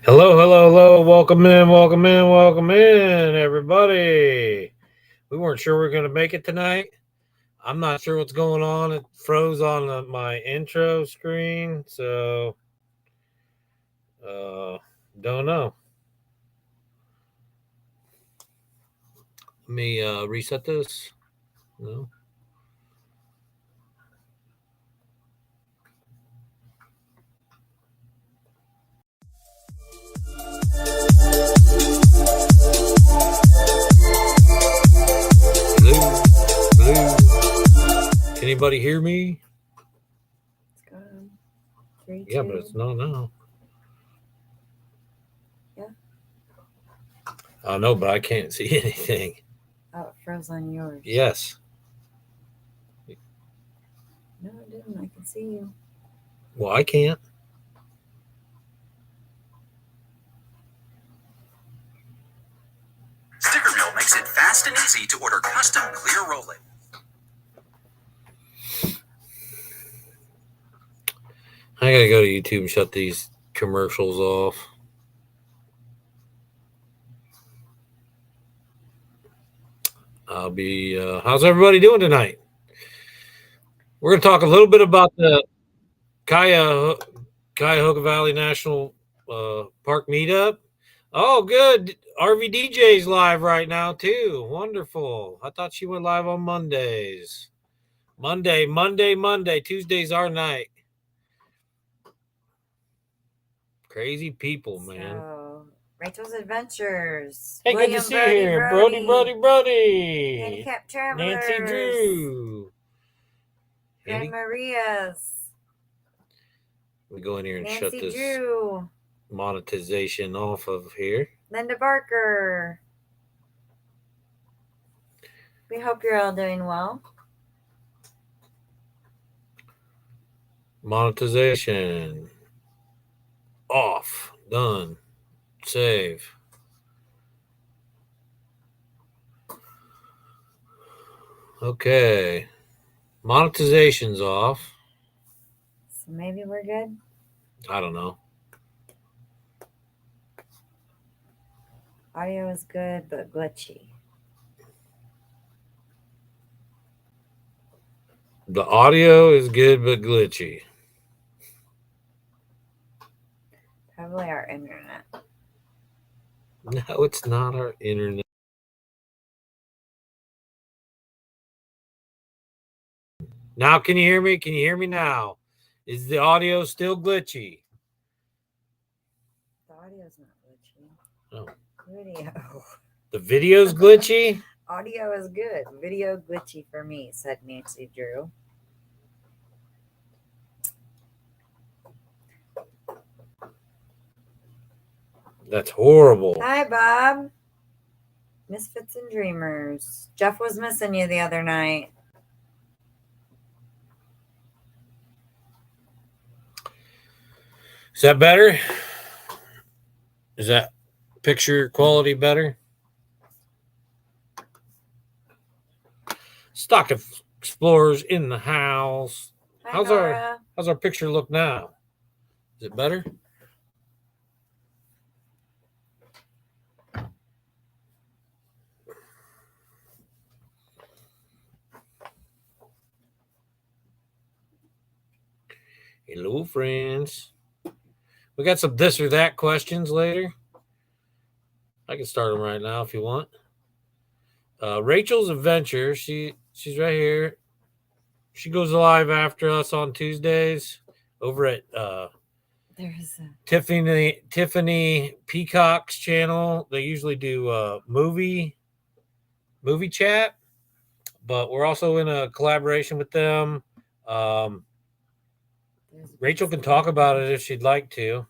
Hello, hello, hello. Welcome in, everybody. We weren't sure we were going to make it tonight. I'm not sure what's going on. It froze on my intro screen, so don't know. Let me reset this. No. Hello. Can anybody hear me? It's gone. 3, Yeah, 2. but it's not now. Yeah. I know, but I can't see anything. Oh, it froze on yours. Yes. No, it didn't. I can see you. Well, I can't. Sticker Mill makes it fast and easy to order custom clear rolling. I gotta go to YouTube and shut these commercials off. I'll be. How's everybody doing tonight? We're going to talk a little bit about the Cuyahoga Valley National Park meetup. Oh, good. RV DJ's live right now, too. Wonderful. I thought she went live on Mondays. Monday. Tuesday's our night. Crazy people, man. So, Rachel's Adventures. Hey, William, good to see you here. Brody. Handicap Travelers. Nancy Drew. Grandma Maria's. We go in here and Nancy shut this Drew. monetization off of here. Linda Barker. We hope you're all doing well. Monetization. Off. Done. Save. Okay. Monetization's off. So maybe we're good? I don't know. Audio is good, but glitchy. The audio is good, but glitchy. Probably our internet. No, it's not our internet. Now, can you hear me? Can you hear me now? Is the audio still glitchy? The audio's not glitchy. Oh. Video. The video's glitchy? Audio is good. Video glitchy for me, said Nancy Drew. That's horrible. Hi, Bob. Misfits and Dreamers. Jeff was missing you the other night. Is that better? Is that picture quality better? Stock Explorers in the house. Hi, Nora. How's our picture look now? Is it better? Hello, friends. We got some this or that questions later. I can start them right now if you want. Rachel's Adventure. She's right here. She goes live after us on Tuesdays over at Tiffany Peacock's channel. They usually do movie chat, but we're also in a collaboration with them. Rachel can talk about it if she'd like to.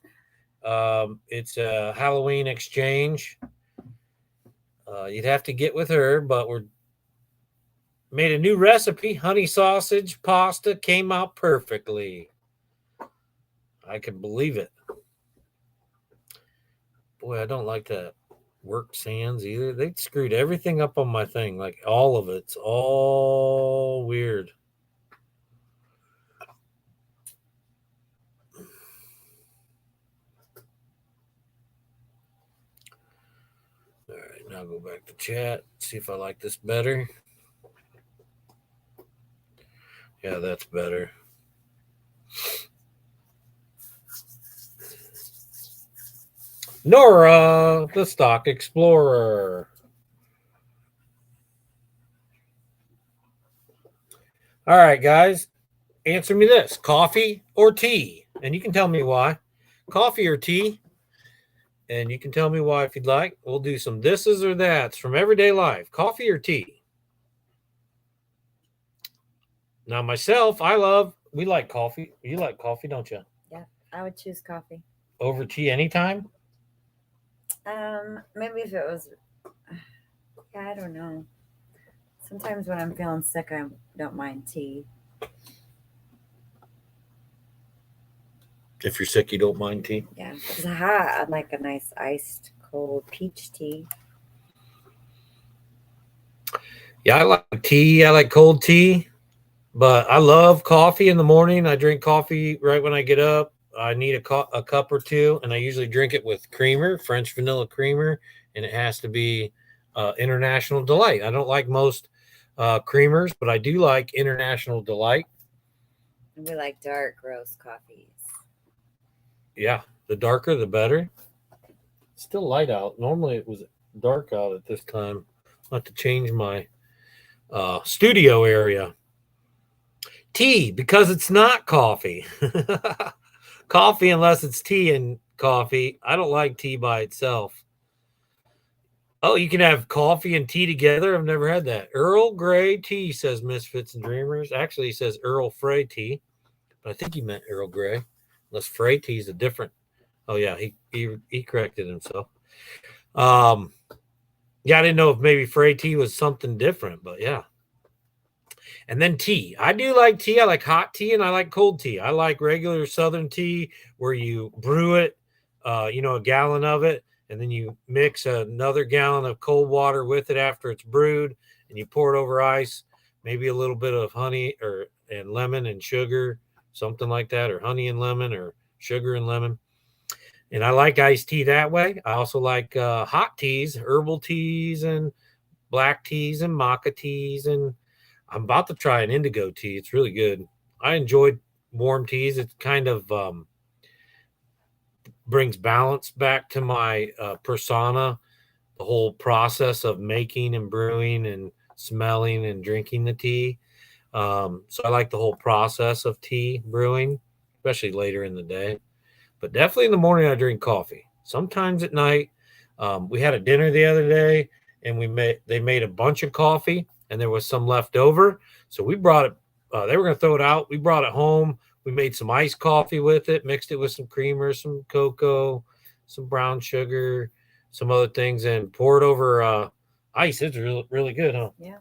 It's a Halloween exchange. You'd have to get with her, but we're made a new recipe. Honey sausage pasta came out perfectly. I can believe it. Boy, I don't like that work sands either. They screwed everything up on my thing, like all of it's all weird. All right, now go back to chat, see if I like this better. Yeah, that's better. Nora, the Stock Explorer. All right, guys, answer me this: coffee or tea? And you can tell me why. Coffee or tea? And you can tell me why if you'd like. We'll do some thises or that's from everyday life. Coffee or tea? Now, myself, we like coffee. You like coffee, don't you? Yeah, I would choose coffee. Over tea anytime? Maybe if it was, yeah, I don't know. Sometimes when I'm feeling sick, I don't mind tea. If you're sick, you don't mind tea? Yeah, if it's hot, I'd like a nice iced cold peach tea. Yeah, I like tea. I like cold tea. But I love coffee in the morning. I drink coffee right when I get up. I need a cup or two, and I usually drink it with creamer, French vanilla creamer, and it has to be International Delight. I don't like most creamers, but I do like International Delight. And we like dark roast coffees. Yeah, the darker, the better. It's still light out. Normally it was dark out at this time. I'll have to change my studio area. Tea, because it's not coffee. Coffee, unless it's tea and coffee. I don't like tea by itself. Oh, you can have coffee and tea together? I've never had that. Earl Grey tea, says Misfits and Dreamers. Actually, he says Earl Frey tea, but I think he meant Earl Grey. Unless Frey tea is a different. Oh, yeah, he corrected himself. Yeah, I didn't know if maybe Frey tea was something different, but yeah. And then tea. I do like tea. I like hot tea and I like cold tea. I like regular Southern tea where you brew it, a gallon of it, and then you mix another gallon of cold water with it after it's brewed, and you pour it over ice, maybe a little bit of honey and lemon and sugar, something like that, or honey and lemon or sugar and lemon. And I like iced tea that way. I also like hot teas, herbal teas, and black teas and maca teas, and I'm about to try an indigo tea. It's really good. I enjoyed warm teas. It kind of brings balance back to my persona, the whole process of making and brewing and smelling and drinking the tea. So I like the whole process of tea brewing, especially later in the day. But definitely in the morning, I drink coffee. Sometimes at night. We had a dinner the other day, and they made a bunch of coffee, and there was some left over. So we brought it. They were going to throw it out. We brought it home. We made some iced coffee with it, mixed it with some creamer, some cocoa, some brown sugar, some other things, and poured over ice. It's really, really good, huh? Yeah.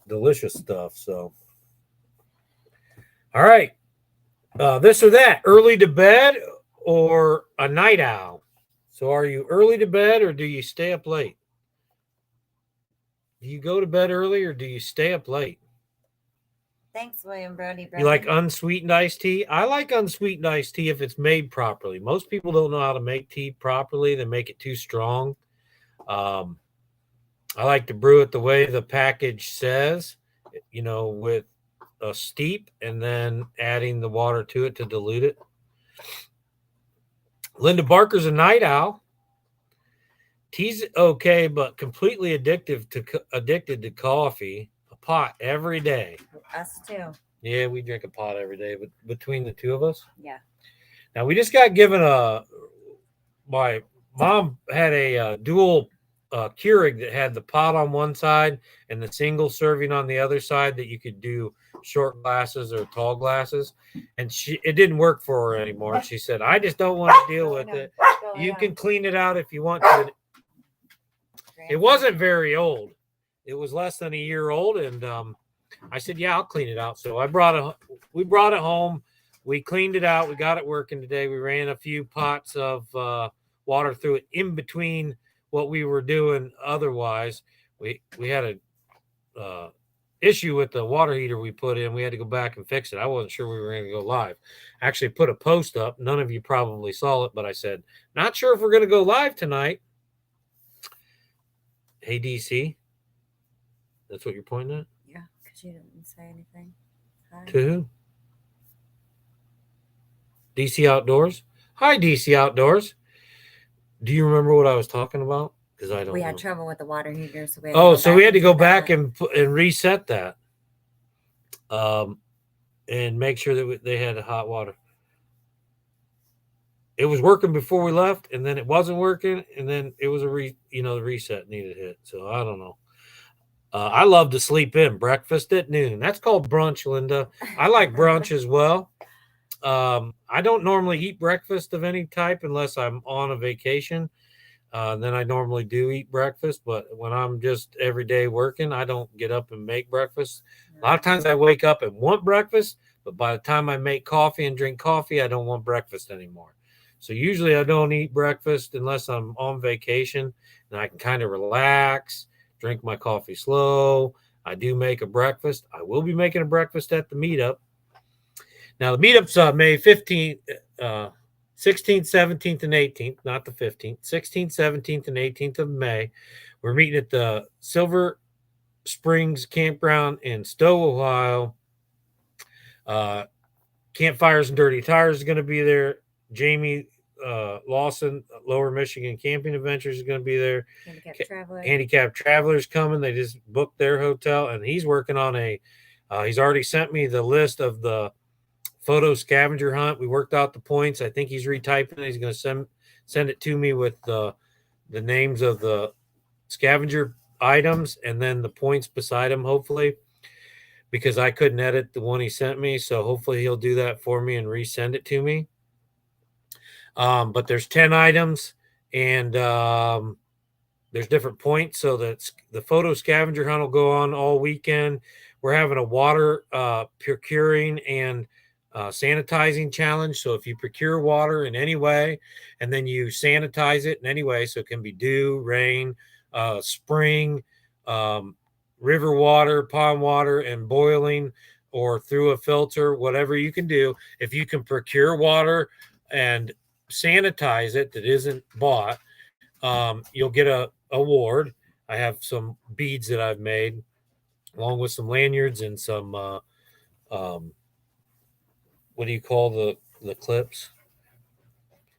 Delicious stuff. So, all right. This or that, early to bed or a night owl? So are you early to bed or do you stay up late? Do you go to bed early or do you stay up late? Thanks, William Brody. You like unsweetened iced tea? I like unsweetened iced tea if it's made properly. Most people don't know how to make tea properly. They make it too strong. I like to brew it the way the package says, with a steep and then adding the water to it to dilute it. Linda Barker's a night owl. Tea's okay, but completely addicted to coffee. A pot every day. Us too. Yeah, we drink a pot every day, but between the two of us. Yeah. Now we just got given my mom had a dual Keurig that had the pot on one side and the single serving on the other side that you could do short glasses or tall glasses, and it didn't work for her anymore. She said, "I just don't want to deal with it. You can clean it out if you want to." It wasn't very old. It was less than a year old, and I said, "Yeah, I'll clean it out." So we brought it home. We cleaned it out. We got it working today. We ran a few pots of water through it in between what we were doing otherwise. We had a issue with the water heater we put in. We had to go back and fix it. I wasn't sure we were going to go live. I actually put a post up. None of you probably saw it, but I said, not sure if we're going to go live tonight. Hey, DC. That's what you're pointing at? Yeah, because you didn't say anything. Hi. To who? DC Outdoors? Hi, DC Outdoors. Do you remember what I was talking about? Because I don't We know. had trouble with the water heater, so we had So we had to go do back that. and reset that, and make sure that they had hot water. It was working before we left, and then it wasn't working, and then it was the reset needed hit. So I don't know. I love to sleep in. Breakfast at noon. That's called brunch, Linda. I like brunch as well. I don't normally eat breakfast of any type unless I'm on a vacation. Then I normally do eat breakfast, but when I'm just every day working, I don't get up and make breakfast. A lot of times I wake up and want breakfast, but by the time I make coffee and drink coffee, I don't want breakfast anymore. So usually I don't eat breakfast unless I'm on vacation and I can kind of relax, drink my coffee slow. I do make a breakfast. I will be making a breakfast at the meetup. Now the meetup's May 15th, 16th, 17th, and 18th, not the 15th, 16th, 17th, and 18th of May. We're meeting at the Silver Springs Campground in Stowe, Ohio. Campfires and Dirty Tires is going to be there. Jamie Lawson, Lower Michigan Camping Adventures is going to be there. Handicapped Travelers coming. They just booked their hotel, and he's working on he's already sent me the list of the photo scavenger hunt. We worked out the points. I think he's retyping it. He's going to send it to me with the names of the scavenger items and then the points beside them, hopefully, because I couldn't edit the one he sent me. So hopefully he'll do that for me and resend it to me. But there's 10 items and there's different points. So that the photo scavenger hunt will go on all weekend. We're having a water procuring and sanitizing challenge. So if you procure water in any way and then you sanitize it in any way, so it can be dew, rain, spring, river water, pond water, and boiling or through a filter, whatever you can do. If you can procure water and sanitize it that isn't bought, you'll get a award. I have some beads that I've made along with some lanyards and some what do you call the clips?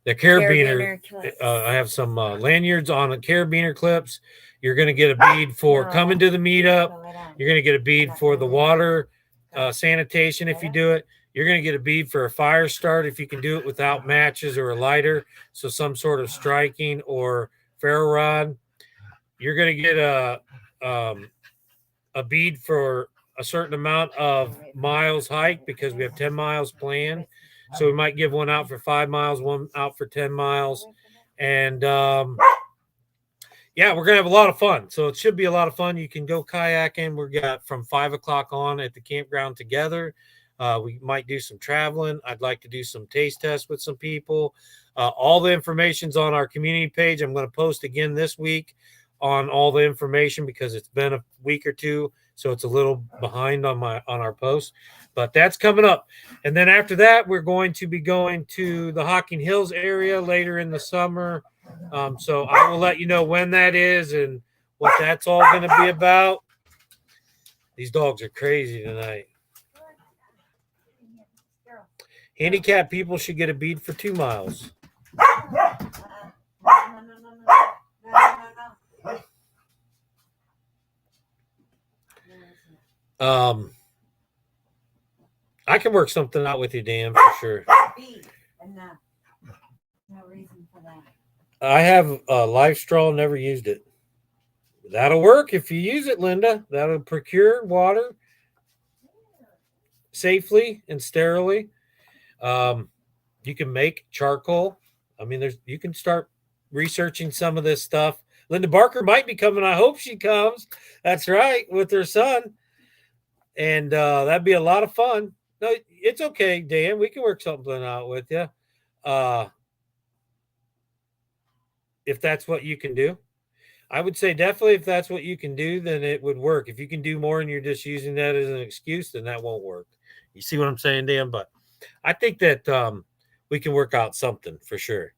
The carabiner. I have some lanyards on the carabiner clips. You're going to get a bead for coming to the meetup. You're going to get a bead for the water sanitation if you do it. You're going to get a bead for a fire start if you can do it without matches or a lighter. So some sort of striking or ferro rod. You're going to get a bead for a certain amount of miles hike because we have 10 miles planned. So we might give one out for 5 miles, one out for 10 miles. And yeah, we're going to have a lot of fun. So it should be a lot of fun. You can go kayaking. We've got from 5 o'clock on at the campground together. We might do some traveling. I'd like to do some taste tests with some people. All the information's on our community page. I'm going to post again this week on all the information because it's been a week or two, so it's a little behind on our post, but that's coming up. And then after that, we're going to be going to the Hocking Hills area later in the summer. So I will let you know when that is and what that's all going to be about. These dogs are crazy tonight. Handicapped people should get a bead for 2 miles. I can work something out with you, Dan, for sure. No reason for that. I have a life straw, never used it. That'll work if you use it, Linda. That'll procure water safely and sterilely. You can make charcoal. I mean, you can start researching some of this stuff. Linda Barker might be coming. I hope she comes. That's right, with her son. And that'd be a lot of fun. No, it's okay, Dan. We can work something out with you. If that's what you can do. I would say definitely if that's what you can do, then it would work. If you can do more and you're just using that as an excuse, then that won't work. You see what I'm saying, Dan? But I think that we can work out something for sure.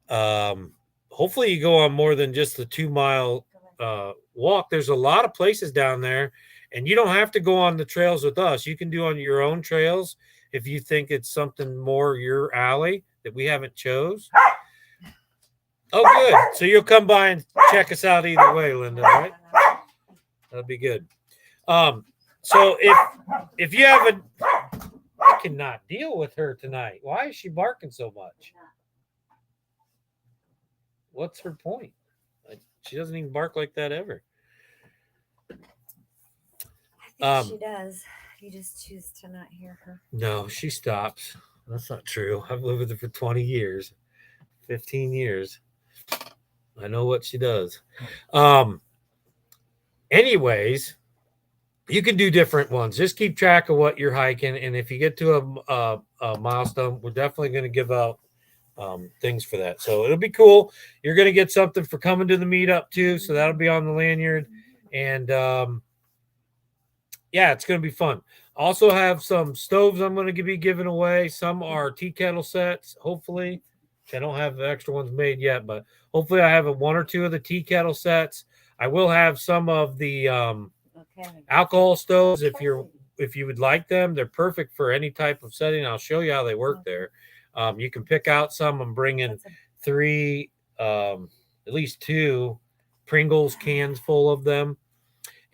Hopefully you go on more than just the 2 mile walk. There's a lot of places down there, and you don't have to go on the trails with us. You can do on your own trails if you think it's something more your alley that we haven't chose. Oh, good. So you'll come by and check us out either way, Linda, right? That'll be good. So if you have I cannot deal with her tonight. Why is she barking so much? What's her point? She doesn't even bark like that ever. I think she does. You just choose to not hear her. No, she stops. That's not true. I've lived with her for 20 years, 15 years. I know what she does. Anyways, you can do different ones. Just keep track of what you're hiking, and if you get to a milestone, we're definitely going to give out things for that. So it'll be cool. You're going to get something for coming to the meetup too. So that'll be on the lanyard, and yeah, it's going to be fun. Also have some stoves I'm going to be giving away. Some are tea kettle sets, hopefully. I don't have the extra ones made yet, but hopefully I have one or two of the tea kettle sets. I will have some of the alcohol stoves if you would like them. They're perfect for any type of setting. I'll show you how they work there. You can pick out some. I'm bringing 3, at least 2 Pringles cans full of them.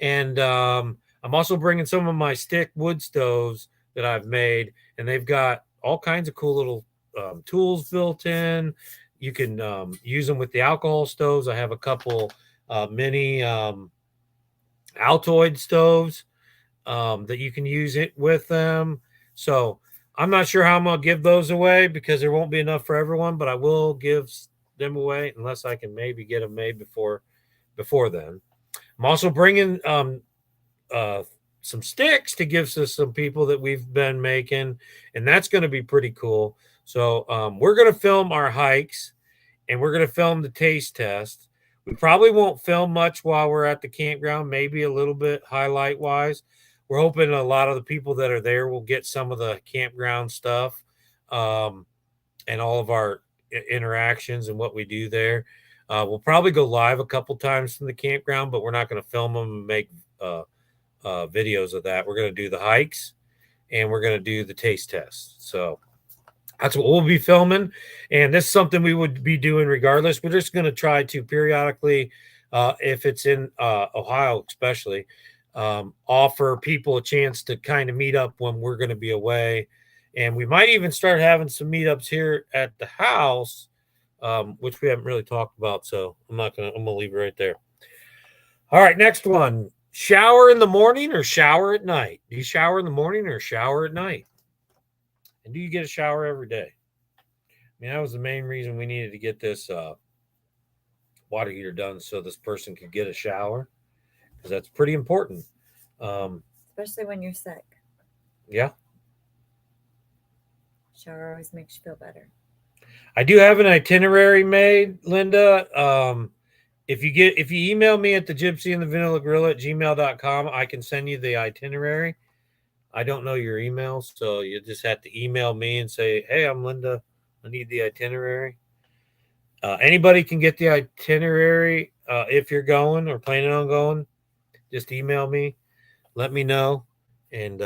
And I'm also bringing some of my stick wood stoves that I've made, and they've got all kinds of cool little tools built in. You can use them with the alcohol stoves. I have a couple mini Altoid stoves that you can use it with them. So I'm not sure how I'm going to give those away because there won't be enough for everyone, but I will give them away unless I can maybe get them made before then. I'm also bringing some sticks to give to some people that we've been making, and that's going to be pretty cool. So we're going to film our hikes, and we're going to film the taste test. We probably won't film much while we're at the campground, maybe a little bit highlight wise. We're hoping a lot of the people that are there will get some of the campground stuff and all of our interactions and what we do there. We'll probably go live a couple times from the campground, but we're not going to film them and make videos of that. We're going to do the hikes and we're going to do the taste test. So that's what we'll be filming. And this is something we would be doing regardless. We're just going to try to periodically, if it's in Ohio especially, offer people a chance to kind of meet up when we're going to be away. And we might even start having some meetups here at the house, which we haven't really talked about. So I'm going to leave it right there. All right, next one. Shower in the morning or shower at night? Do you shower in the morning or shower at night? And do you get a shower every day? I mean, that was the main reason we needed to get this water heater done so this person could get a shower, because that's pretty important. Especially when you're sick. Yeah. Shower always makes you feel better. I do have an itinerary made, Linda. If you email me at the Gypsy and the Vanilla Grill at gmail.com, I can send you the itinerary. I don't know your email, so you just have to email me and say, hey, I'm Linda. I need the itinerary. Anybody can get the itinerary if you're going or planning on going. Just email me. Let me know. And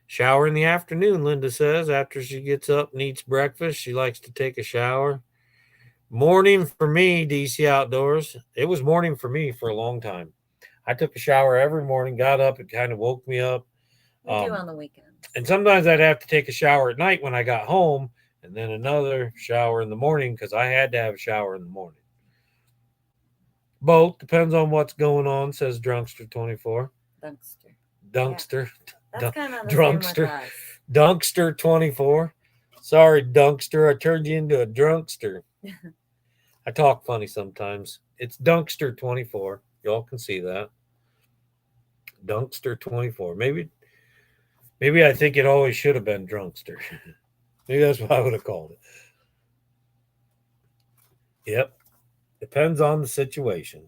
shower in the afternoon, Linda says. After she gets up and eats breakfast, she likes to take a shower. Morning for me, DC Outdoors. It was morning for me for a long time. I took a shower every morning, got up, it kind of woke me up. We do on the weekends. And sometimes I'd have to take a shower at night when I got home, and then another shower in the morning because I had to have a shower in the morning. Both depends on what's going on, says Drunkster24. Dunkster. Yeah. That's kind of the Drunkster. same with us. Dunkster24. Sorry, Dunkster. I turned you into a drunkster. I talk funny sometimes. It's Dunkster24. Y'all can see that. Dunkster24. Maybe I think it always should have been Drunkster. Maybe that's what I would have called it. Yep. Depends on the situation.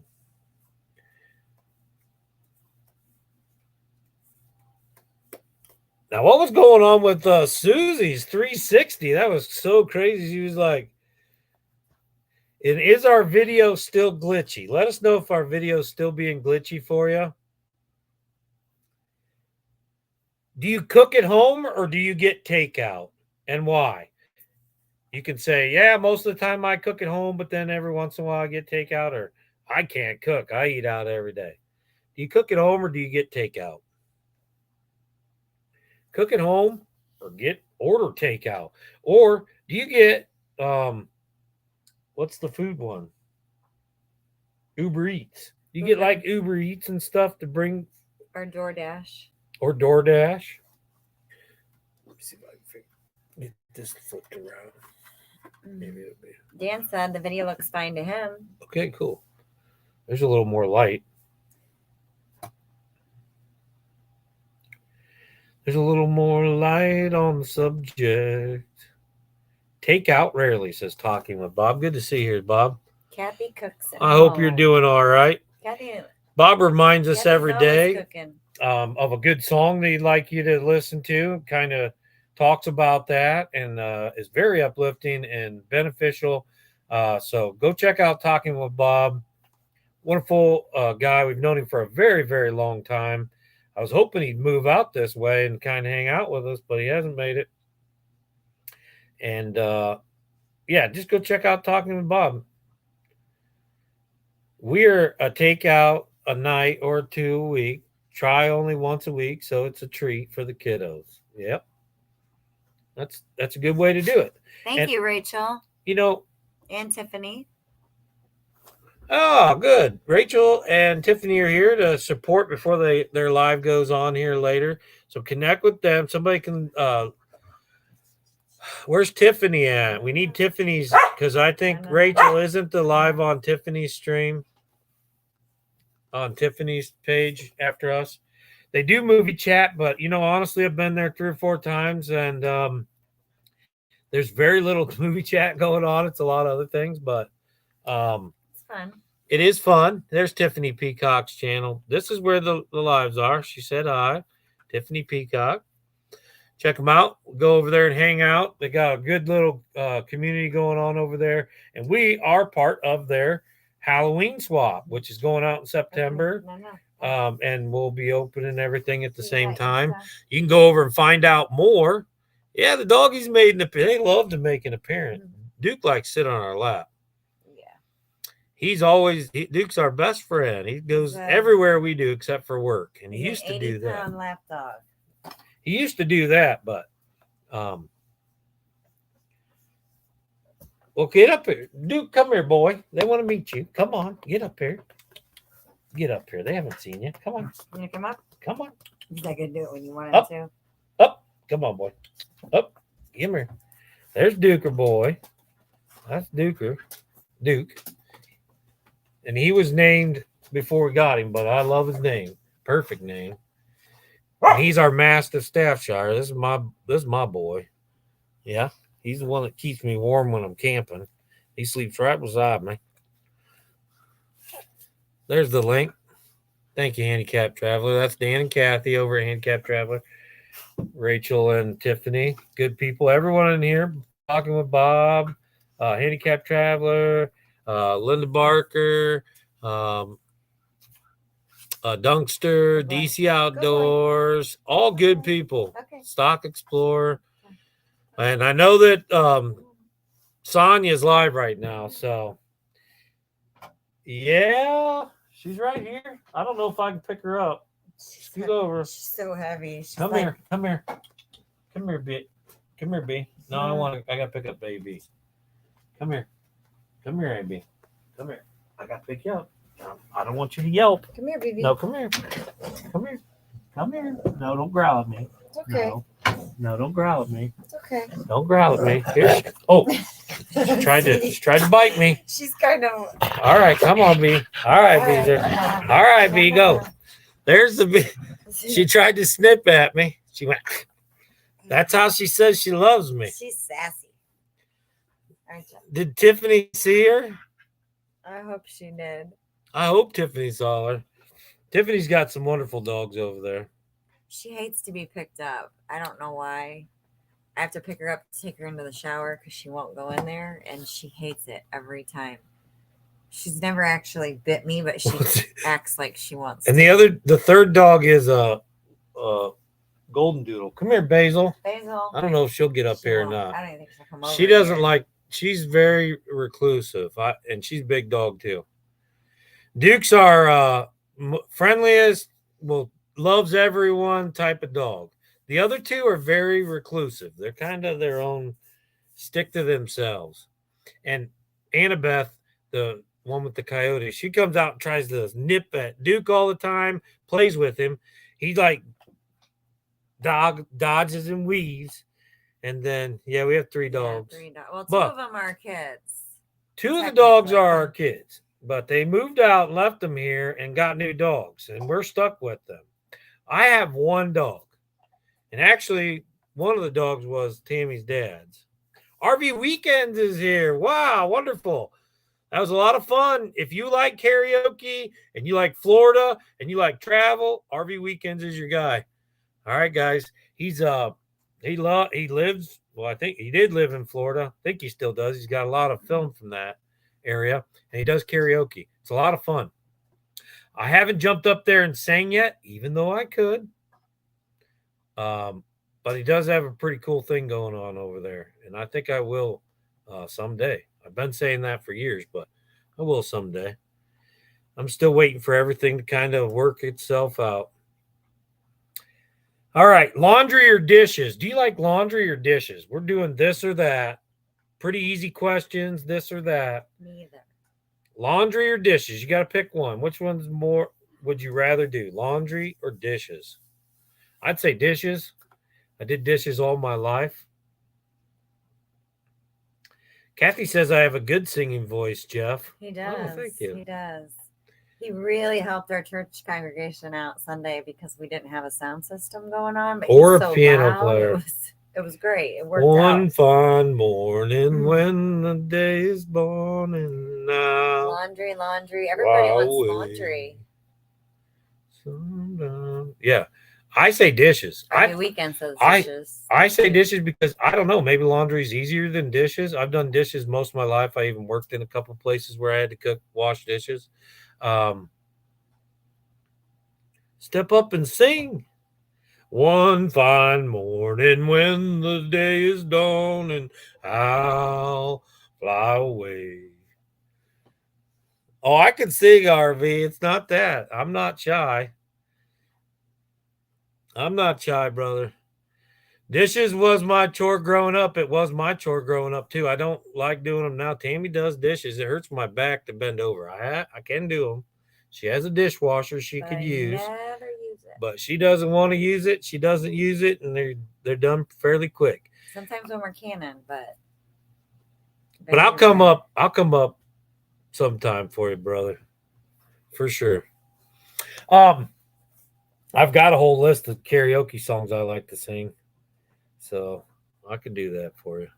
Now, what was going on with Susie's 360? That was so crazy. She was like, and is our video still glitchy? Let us know if our video is still being glitchy for you. Do you cook at home or do you get takeout? And why? You can say, yeah, most of the time I cook at home, but then every once in a while I get takeout, or I can't cook. I eat out every day. Do you cook at home or do you get takeout? Cook at home or order takeout? Or do you get what's the food one? Uber Eats. You get like Uber Eats and stuff to bring, Or DoorDash. or DoorDash. Let me see if I can get this flipped around. Maybe it'll be. Dan said the video looks fine to him. Okay, cool. There's a little more light. There's a little more light on the subject. Takeout rarely, says Talking with Bob. Good to see you here, Bob. Kathy cooks at I hope home. you're doing all right. Kathy, Bob reminds us Kathy's every always day cooking. of a good song that he'd like you to listen to. Kind of talks about that and is very uplifting and beneficial. So go check out Talking with Bob. Wonderful guy. We've known him for a very, very long time. I was hoping he'd move out this way and kind of hang out with us, but he hasn't made it. And yeah, just go check out Talking with Bob. We're a takeout a night or two a week. Try only once a week, so it's a treat for the kiddos. Yep. That's a good way to do it. Thank you, Rachel. You know, and Tiffany. Oh, good. Rachel and Tiffany are here to support before their live goes on here later. So connect with them. Somebody can where's Tiffany at? We need Tiffany's, because I think Rachel isn't the live on Tiffany's stream, on Tiffany's page after us. They do movie chat, but honestly, I've been there 3 or 4 times, and there's very little movie chat going on. It's a lot of other things, but it's fun. It is fun. There's Tiffany Peacock's channel. This is where the lives are. She said hi. Tiffany Peacock. Check them out. Go over there and hang out. They got a good little community going on over there. And we are part of their Halloween swap, which is going out in September. And we'll be opening everything at the same time. You can go over and find out more. Yeah, the doggies made an appearance. They love to make an appearance. Duke likes to sit on our lap. He's always Duke's our best friend. He goes everywhere we do except for work, and he used to do that. 80-pound lap dog. He used to do that, but well, get up here, Duke. Come here, boy. They want to meet you. Come on, get up here. Get up here. They haven't seen you. Come on. You gonna come up? Come on. He's not gonna do it when you want him Up. to. Up. Come on, boy. Up. Come here. There's Duker, boy. That's Duker. Duke. And he was named before we got him, but I love his name. Perfect name. And he's our Mastiff Staffshire. This is my boy. Yeah. He's the one that keeps me warm when I'm camping. He sleeps right beside me. There's the link. Thank you, Handicap Traveler. That's Dan and Kathy over at Handicap Traveler. Rachel and Tiffany. Good people. Everyone in here. Talking with Bob. Handicap Traveler. Linda Barker, Dunkster, DC Outdoors, all good people. Okay. Stock Explorer. And I know that Sonia's live right now, so yeah, she's right here. I don't know if I can pick her up. Scoot over. She's so heavy. Come here. Come here, B. Come here, B. No, I don't want to. I got to pick up baby. Come here. Come here, AB. Come here. I got to pick you up. I don't want you to yelp. Come here, baby. No, come here. Come here. Come here. No, don't growl at me. It's okay. No, don't growl at me. It's okay. Don't growl at me. Here. Oh, she tried to bite me. She's kind of. All right, come on, B. All right, B. All right, B, go. There's the B. She tried to snip at me. She went. That's how she says she loves me. She's sassy. Did Tiffany see her? I hope she did. I hope Tiffany saw her. Tiffany's got some wonderful dogs over there. She hates to be picked up. I don't know why. I have to pick her up to take her into the shower because she won't go in there, and she hates it every time. She's never actually bit me, but she acts like she wants And to. the third dog is a golden doodle. Come here, Basil. Basil. I don't know if she'll get up She here or won't. not. I don't even think she'll come over. She doesn't here. like. She's very reclusive, and she's a big dog too. Duke's our friendliest, well, loves everyone type of dog. The other two are very reclusive. They're kind of their own, stick to themselves. And Annabeth, the one with the coyote, she comes out and tries to nip at Duke all the time, plays with him. He like dodges and weaves. And then, yeah, we have 3 dogs. Yeah, 3 dogs. Well, 2 But of them are kids. 2 of the dogs are our kids, but they moved out and left them here and got new dogs, and we're stuck with them. I have 1 dog, and actually, one of the dogs was Tammy's dad's. RV Weekends is here. Wow, wonderful. That was a lot of fun. If you like karaoke and you like Florida and you like travel, RV Weekends is your guy. All right, guys. He lives, well, I think he did live in Florida. I think he still does. He's got a lot of film from that area, and he does karaoke. It's a lot of fun. I haven't jumped up there and sang yet, even though I could. But he does have a pretty cool thing going on over there, and I think I will someday. I've been saying that for years, but I will someday. I'm still waiting for everything to kind of work itself out. All right, laundry or dishes? Do you like laundry or dishes? We're doing this or that. Pretty easy questions, this or that. Neither. Laundry or dishes? You got to pick one. Which one's more would you rather do, laundry or dishes? I'd say dishes. I did dishes all my life. Kathy says I have a good singing voice, Jeff. He does. Oh, thank you. He does. He really helped our church congregation out Sunday because we didn't have a sound system going on. But Or he's a so piano loud. player. It was great. It worked One out. fine morning when the day is born and now. Laundry. Everybody wants away. laundry. Yeah. I say dishes. Every weekend says dishes. I say dishes because I don't know. Maybe laundry is easier than dishes. I've done dishes most of my life. I even worked in a couple of places where I had to wash dishes. Step up and sing. One fine morning when the day is dawning, I'll fly away. Oh, I can sing, RV. It's not that. I'm not shy. I'm not shy, brother. Dishes was my chore growing up. It was my chore growing up, too. I don't like doing them now. Tammy does dishes. It hurts my back to bend over. I can do them. She has a dishwasher she could use. Never use it. But she doesn't want to use it. She doesn't use it, and they're done fairly quick. Sometimes when we're canning, but I'll come up. I'll come up sometime for you, brother. For sure. I've got a whole list of karaoke songs I like to sing, so I could do that for you.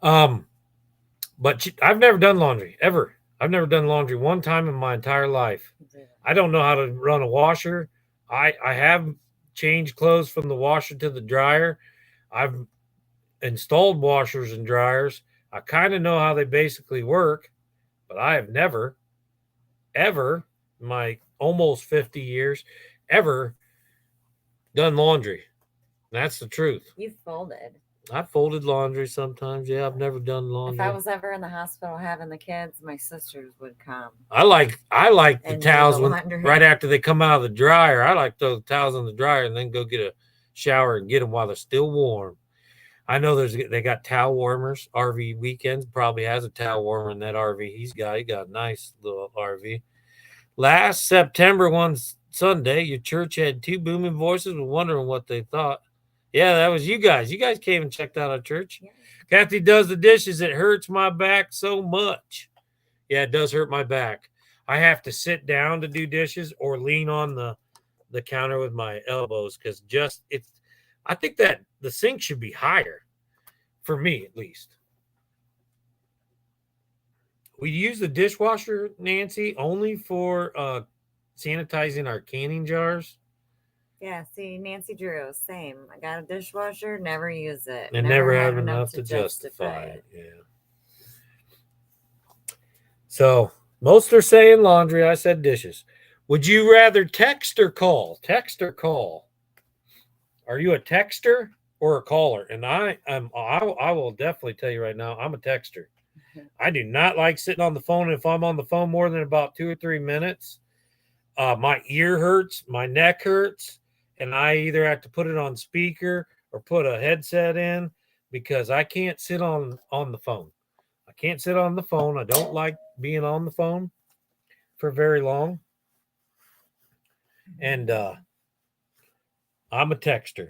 But I've never done laundry ever. I've never done laundry one time in my entire life. I don't know how to run a washer. I have changed clothes from the washer to the dryer. I've installed washers and dryers. I kind of know how they basically work, but I have never, ever, in my almost 50 years, ever done laundry. That's the truth. You folded. I folded laundry sometimes. Yeah, I've never done laundry. If I was ever in the hospital having the kids, my sisters would come. I like the towels right after they come out of the dryer. I like those towels in the dryer and then go get a shower and get them while they're still warm. I know they got towel warmers. RV Weekends probably has a towel warmer in that RV he got a nice little RV. Last September, one Sunday, your church had 2 booming voices. We're wondering what they thought. Yeah, that was you guys. You guys came and checked out our church. Yeah. Kathy does the dishes. It hurts my back so much. Yeah, it does hurt my back. I have to sit down to do dishes or lean on the counter with my elbows because I think that the sink should be higher, for me at least. We use the dishwasher, Nancy, only for sanitizing our canning jars. Yeah, see, Nancy Drew, same. I got a dishwasher, never use it. And never have enough to justify it. Yeah. So most are saying laundry. I said dishes. Would you rather text or call? Text or call? Are you a texter or a caller? And I will definitely tell you right now, I'm a texter. I do not like sitting on the phone. If I'm on the phone more than about 2 or 3 minutes, my ear hurts, my neck hurts, and I either have to put it on speaker or put a headset in because I can't sit on the phone. I can't sit on the phone. I don't like being on the phone for very long. And I'm a texter.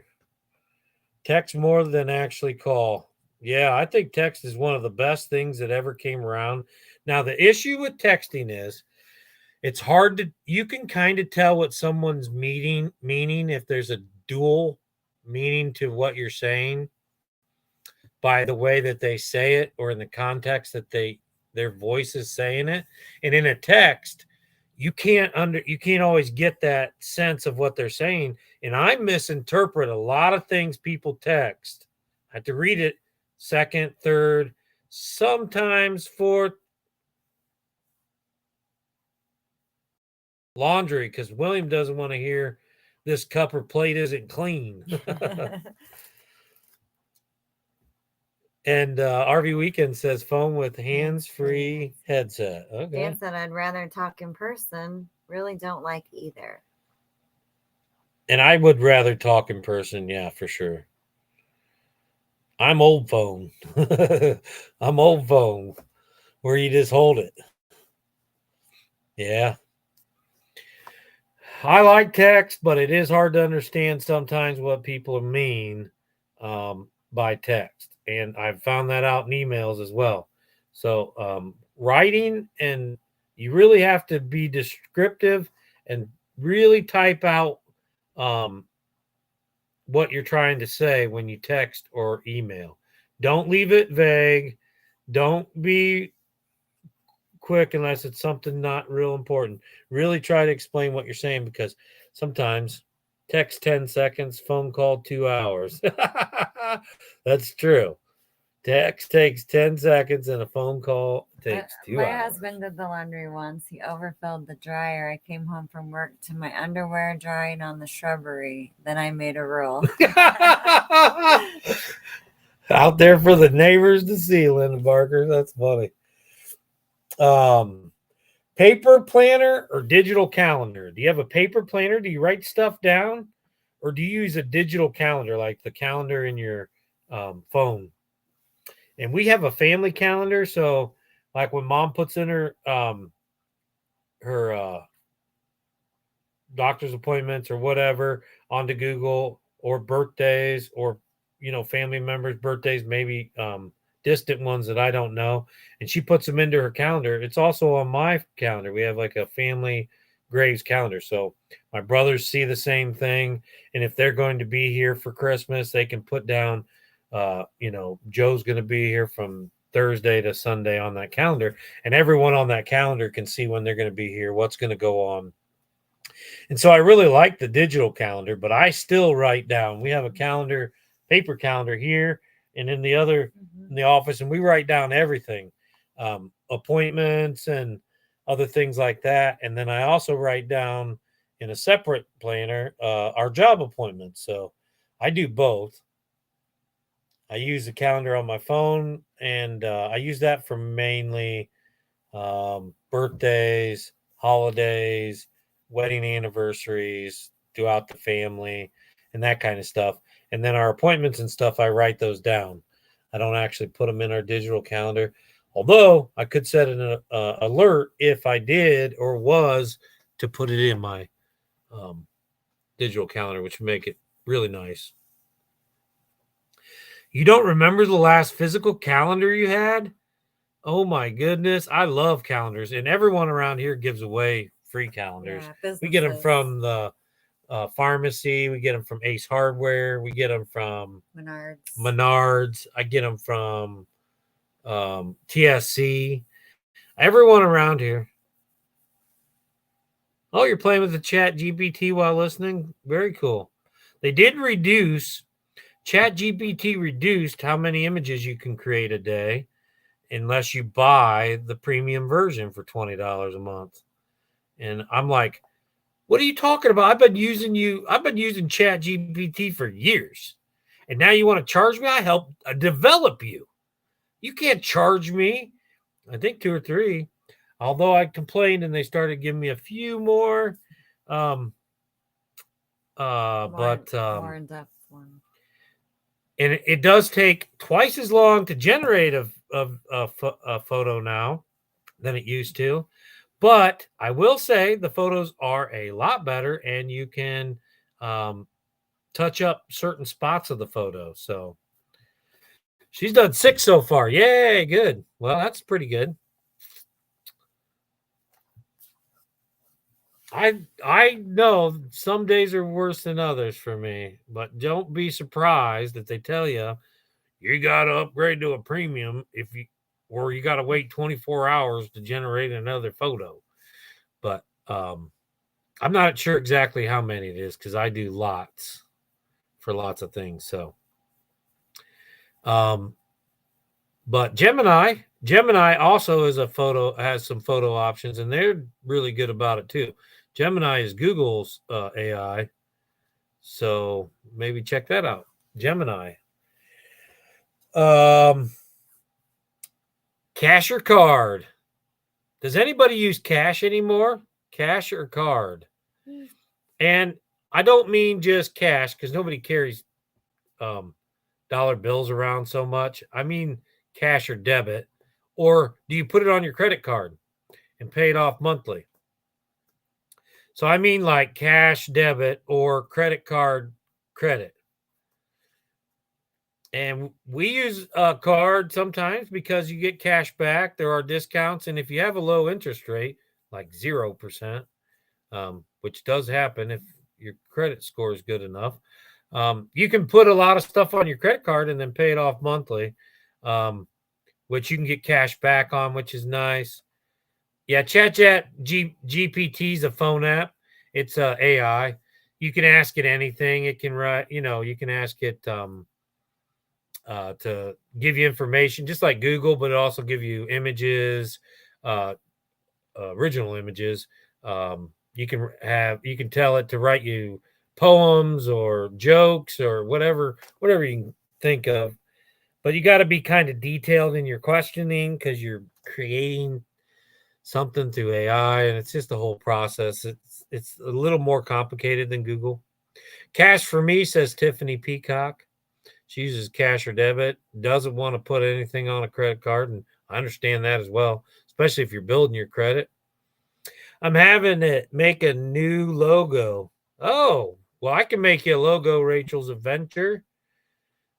Text more than actually call. Yeah, I think text is one of the best things that ever came around. Now, the issue with texting is it's hard to, you can kind of tell what someone's meaning if there's a dual meaning to what you're saying by the way that they say it or in the context that their voice is saying it. And in a text, you can't always get that sense of what they're saying. And I misinterpret a lot of things people text. I have to read it second, third, sometimes fourth. Laundry, because William doesn't want to hear this cup or plate isn't clean. And RV Weekend says phone with hands-free headset. Okay. Dan said I'd rather talk in person. Really don't like either. And I would rather talk in person, yeah, for sure. I'm old phone. I'm old phone, where you just hold it. Yeah. I like text, but it is hard to understand sometimes what people mean by text. And I've found that out in emails as well. So writing, and you really have to be descriptive and really type out what you're trying to say when you text or email. Don't leave it vague. Don't be quick unless it's something not real important. Really try to explain what you're saying, because sometimes text 10 seconds, phone call 2 hours. That's true. Text takes 10 seconds and a phone call takes 2 hours. My husband did the laundry once. He overfilled the dryer. I came home from work to my underwear drying on the shrubbery. Then I made a rule. Out there for the neighbors to see, Linda Barker. That's funny. Paper planner or digital calendar? Do you have a paper planner? Do you write stuff down, or do you use a digital calendar like the calendar in your phone? And we have a family calendar, so like when mom puts in her doctor's appointments or whatever onto Google, or birthdays, or family members' birthdays, maybe distant ones that I don't know, and she puts them into her calendar. It's also on my calendar. We have like a family Graves calendar, so my brothers see the same thing, and if they're going to be here for Christmas, they can put down Joe's going to be here from Thursday to Sunday on that calendar, and everyone on that calendar can see when they're going to be here, what's going to go on. And so I really like the digital calendar, but I still write down. We have a calendar, paper calendar here and in the other in the office, and we write down everything, appointments and other things like that. And then I also write down in a separate planner our job appointments. So I do both. I use the calendar on my phone, and I use that for mainly birthdays, holidays, wedding anniversaries throughout the family, and that kind of stuff. And then our appointments and stuff, I write those down. I don't actually put them in our digital calendar, although I could set an alert if I did or was to put it in my digital calendar, which would make it really nice. You don't remember the last physical calendar you had? Oh my goodness. I love calendars, and everyone around here gives away free calendars. Yeah, we get them from the pharmacy. We get them from Ace Hardware. We get them from Menards. I get them from TSC. Everyone around here. Oh, you're playing with the Chat GPT while listening? Very cool. They did reduce, Chat GPT reduced how many images you can create a day unless you buy the premium version for $20 a month. And I'm like, what are you talking about? I've been using Chat GPT for years. And now you want to charge me? I helped develop you. You can't charge me. I think 2 or 3. Although I complained and they started giving me a few more. More in-depth one. And it does take twice as long to generate a photo now than it used to. But I will say the photos are a lot better, and you can touch up certain spots of the photo. So she's done 6 so far. Yay, good. Well, that's pretty good. I know some days are worse than others for me, but don't be surprised if they tell you got to upgrade to a premium or you got to wait 24 hours to generate another photo. But I'm not sure exactly how many it is because I do lots for lots of things. So, but Gemini also has some photo options, and they're really good about it too. Gemini is Google's AI, so maybe check that out. Gemini. Cash or card? Does anybody use cash anymore? Cash or card? And I don't mean just cash because nobody carries dollar bills around so much. I mean cash or debit. Or do you put it on your credit card and pay it off monthly? So I mean like cash debit or credit card credit. And we use a card sometimes because you get cash back. There are discounts. And if you have a low interest rate, like 0%, which does happen if your credit score is good enough, you can put a lot of stuff on your credit card and then pay it off monthly, which you can get cash back on, which is nice. Yeah, GPT is a phone app. It's AI. You can ask it anything. It can write, you can ask it to give you information, just like Google, but it also give you images, original images. You can tell it to write you poems or jokes or whatever you can think of. But you got to be kind of detailed in your questioning because you're creating something through AI, and it's just a whole process. It's a little more complicated than Google. Cash for me, says Tiffany Peacock. She uses cash or debit, doesn't want to put anything on a credit card, and I understand that as well, especially if you're building your credit. I'm having to make a new logo. Oh, well, I can make you a logo, Rachel's Adventure.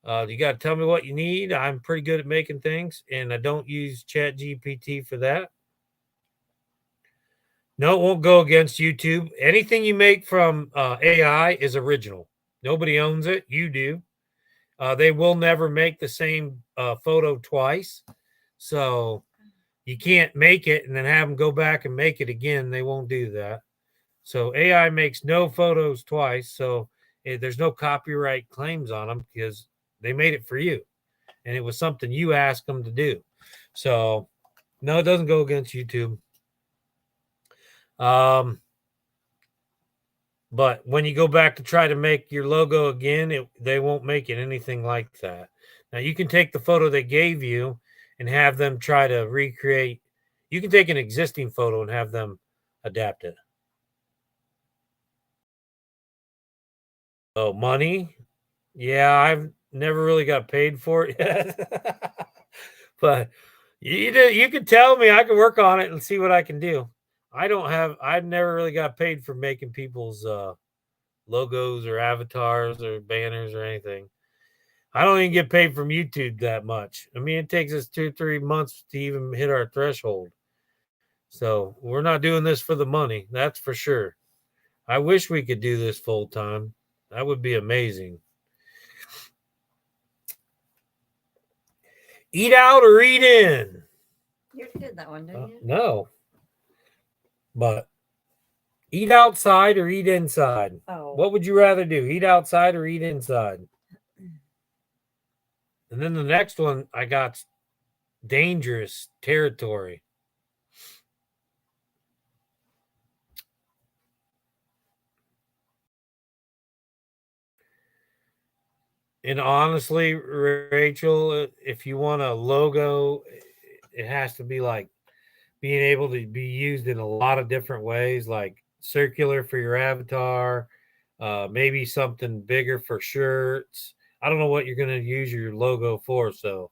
You got to tell me what you need. I'm pretty good at making things, and I don't use Chat GPT for that. No, it won't go against YouTube. Anything you make from AI is original. Nobody owns it. You do. They will never make the same photo twice. So you can't make it and then have them go back and make it again. They won't do that. So AI makes no photos twice. So there's no copyright claims on them because they made it for you. And it was something you asked them to do. So no, it doesn't go against YouTube. But when you go back to try to make your logo again, they won't make it anything like that. Now you can take the photo they gave you and have them try to recreate. You can take an existing photo and have them adapt it. Oh, money? Yeah, I've never really got paid for it yet. But you can tell me, I can work on it and see what I can do. I've never really got paid for making people's logos or avatars or banners or anything. I don't even get paid from YouTube that much. I mean, it takes us 2 or 3 months to even hit our threshold. So we're not doing this for the money. That's for sure. I wish we could do this full time. That would be amazing. Eat out or eat in? You already did that one, didn't you? No. But eat outside or eat inside? Oh. What would you rather do? Eat outside or eat inside? And then the next one I got dangerous territory. And honestly, Rachel, if you want a logo, it has to be like being able to be used in a lot of different ways, like circular for your avatar, maybe something bigger for shirts. I don't know what you're going to use your logo for. So,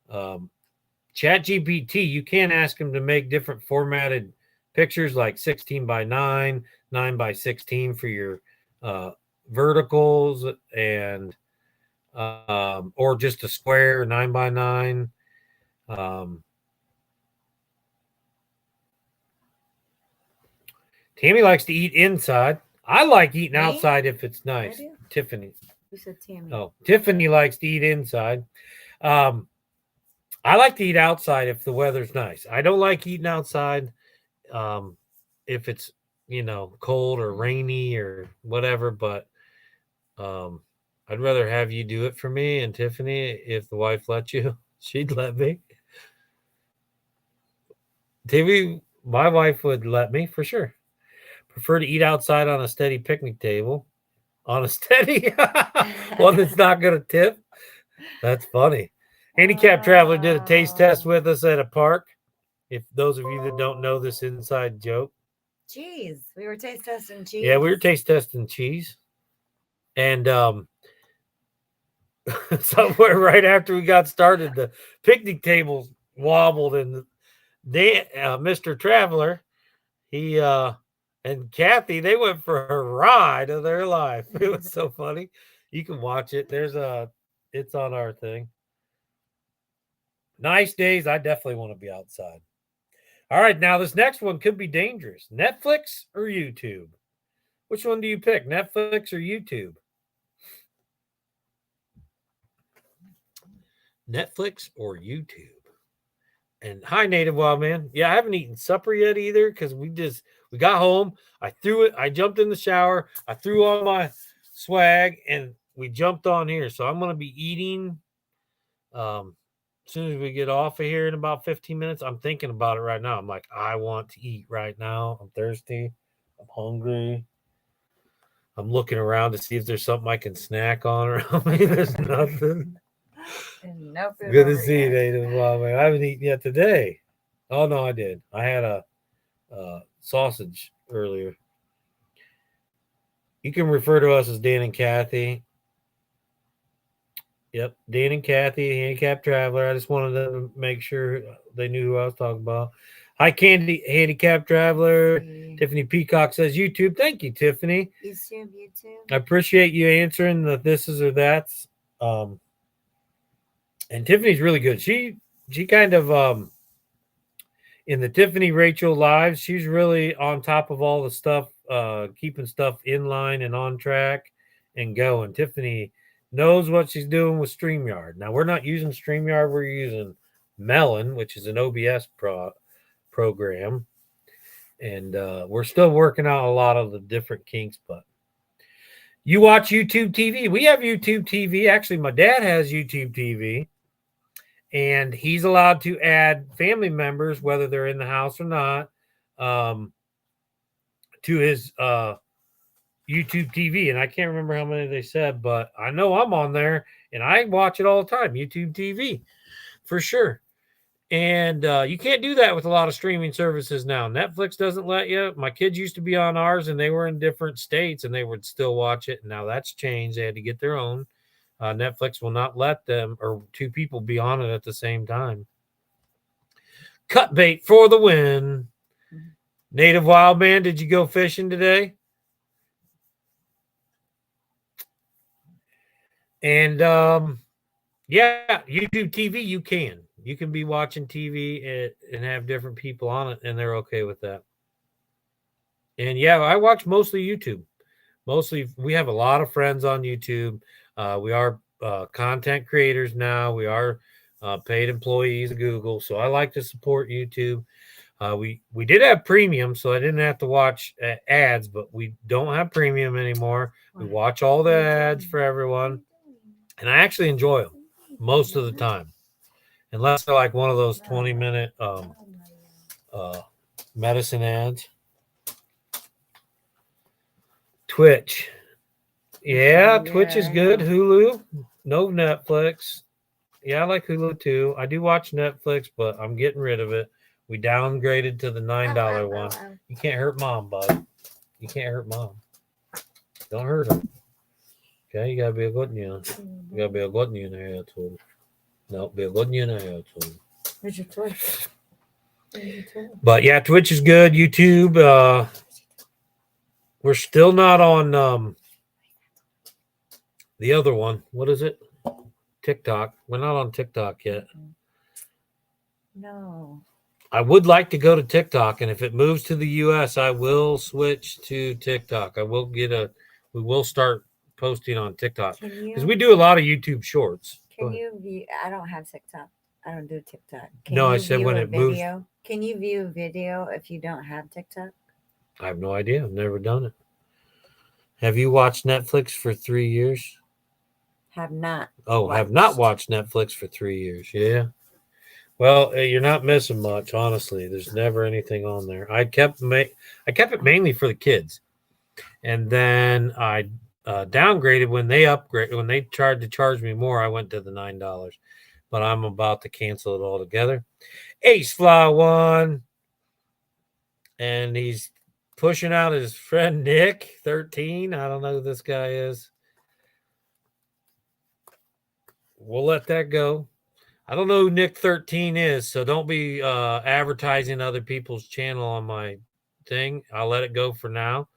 Chat GPT, you can ask them to make different formatted pictures like 16 by 9, 9 by 16 for your verticals, and or just a square 9 by 9. Tammy likes to eat inside. I like eating Me? outside if it's I nice. do. Tiffany. You said Tammy. Oh, Tiffany likes to eat inside. I like to eat outside if the weather's nice. I don't like eating outside if it's, cold or rainy or whatever, but I'd rather have you do it for me. And Tiffany, if the wife lets you, she'd let me. Tiffany, my wife would let me for sure. Prefer to eat outside on a steady picnic table. On a steady one that's not going to tip. That's funny. Handicap Traveler did a taste test with us at a park. If those of you that don't know this inside joke. Cheese. We were taste testing cheese. Yeah, we were taste testing cheese. And somewhere right after we got started, the picnic tables wobbled, and Mr. Traveler, he and Kathy, they went for a ride of their life. It was so funny. You can watch it. It's on our thing. Nice days. I definitely want to be outside. All right, now this next one could be dangerous. Netflix or YouTube? Which one do you pick, Netflix or YouTube? Netflix or YouTube? And hi, Native Wild Man. Yeah, I haven't eaten supper yet either because we got home. I jumped in the shower. I threw on my swag and we jumped on here. So I'm going to be eating as soon as we get off of here in about 15 minutes. I'm thinking about it right now. I'm like, I want to eat right now. I'm thirsty. I'm hungry. I'm looking around to see if there's something I can snack on around me. There's nothing. Nope. Good to see you, Native Wild Man. I haven't eaten yet today. Oh, no, I did. I had a sausage earlier. You can refer to us as Dan and Kathy. Yep, Dan and Kathy, Handicap Traveler. I just wanted them to make sure they knew who I was talking about. Hi, Candy, Handicap Traveler. Tiffany Peacock says YouTube. Thank you, Tiffany. YouTube. I appreciate you answering the thises or that's. And Tiffany's really good. She kind of in the Tiffany Rachel lives, she's really on top of all the stuff, keeping stuff in line and on track and going. Tiffany knows what she's doing with StreamYard. Now, we're not using StreamYard. We're using Melon, which is an OBS program. And we're still working out a lot of the different kinks, but you watch YouTube TV. We have YouTube TV. Actually, my dad has YouTube TV. And he's allowed to add family members, whether they're in the house or not, to his YouTube TV. And I can't remember how many they said, but I know I'm on there and I watch it all the time, YouTube TV, for sure. And you can't do that with a lot of streaming services now. Netflix doesn't let you. My kids used to be on ours and they were in different states and they would still watch it. Now that's changed. They had to get their own. Netflix will not let them or two people be on it at the same time. Cut bait for the win. Native Wild Man, did you go fishing today? And yeah, YouTube TV, you can. You can be watching TV and have different people on it, and they're okay with that. And yeah, I watch mostly YouTube. Mostly, we have a lot of friends on YouTube. We are content creators now. We are paid employees of Google. So I like to support YouTube. We did have premium, so I didn't have to watch ads, but we don't have premium anymore. We watch all the ads for everyone, and I actually enjoy them most of the time, unless they're like one of those 20-minute medicine ads. Twitch. Yeah, Twitch is good. Hulu, no Netflix. Yeah, I like Hulu too. I do watch Netflix, but I'm getting rid of it. We downgraded to the $9 one. You can't hurt mom, bud. You can't hurt mom. Don't hurt her. Okay, you gotta be a good man. You gotta be a good man in the household. No, be a good man in the household. Where's your Twitch? But yeah, Twitch is good. YouTube. We're still not on the other one. What is it? TikTok. We're not on TikTok yet. No. I would like to go to TikTok, and if it moves to the US, I will switch to TikTok. We will start posting on TikTok because we do a lot of YouTube shorts. Can you view? I don't have TikTok. I don't do TikTok. No, I said when it moves. Can you view a video if you don't have TikTok? I have no idea. I've never done it. Have you watched Netflix for 3 years? Have not. Oh, have not watched Netflix for 3 years. Yeah. Well, you're not missing much, honestly. There's never anything on there. I kept it mainly for the kids, and then I downgraded when they tried to charge me more. I went to the $9, but I'm about to cancel it altogether. Ace Fly won, and he's pushing out his friend Nick 13. I don't know who this guy is. We'll let that go. I don't know who Nick 13 is, so don't be advertising other people's channel on my thing. I'll let it go for now,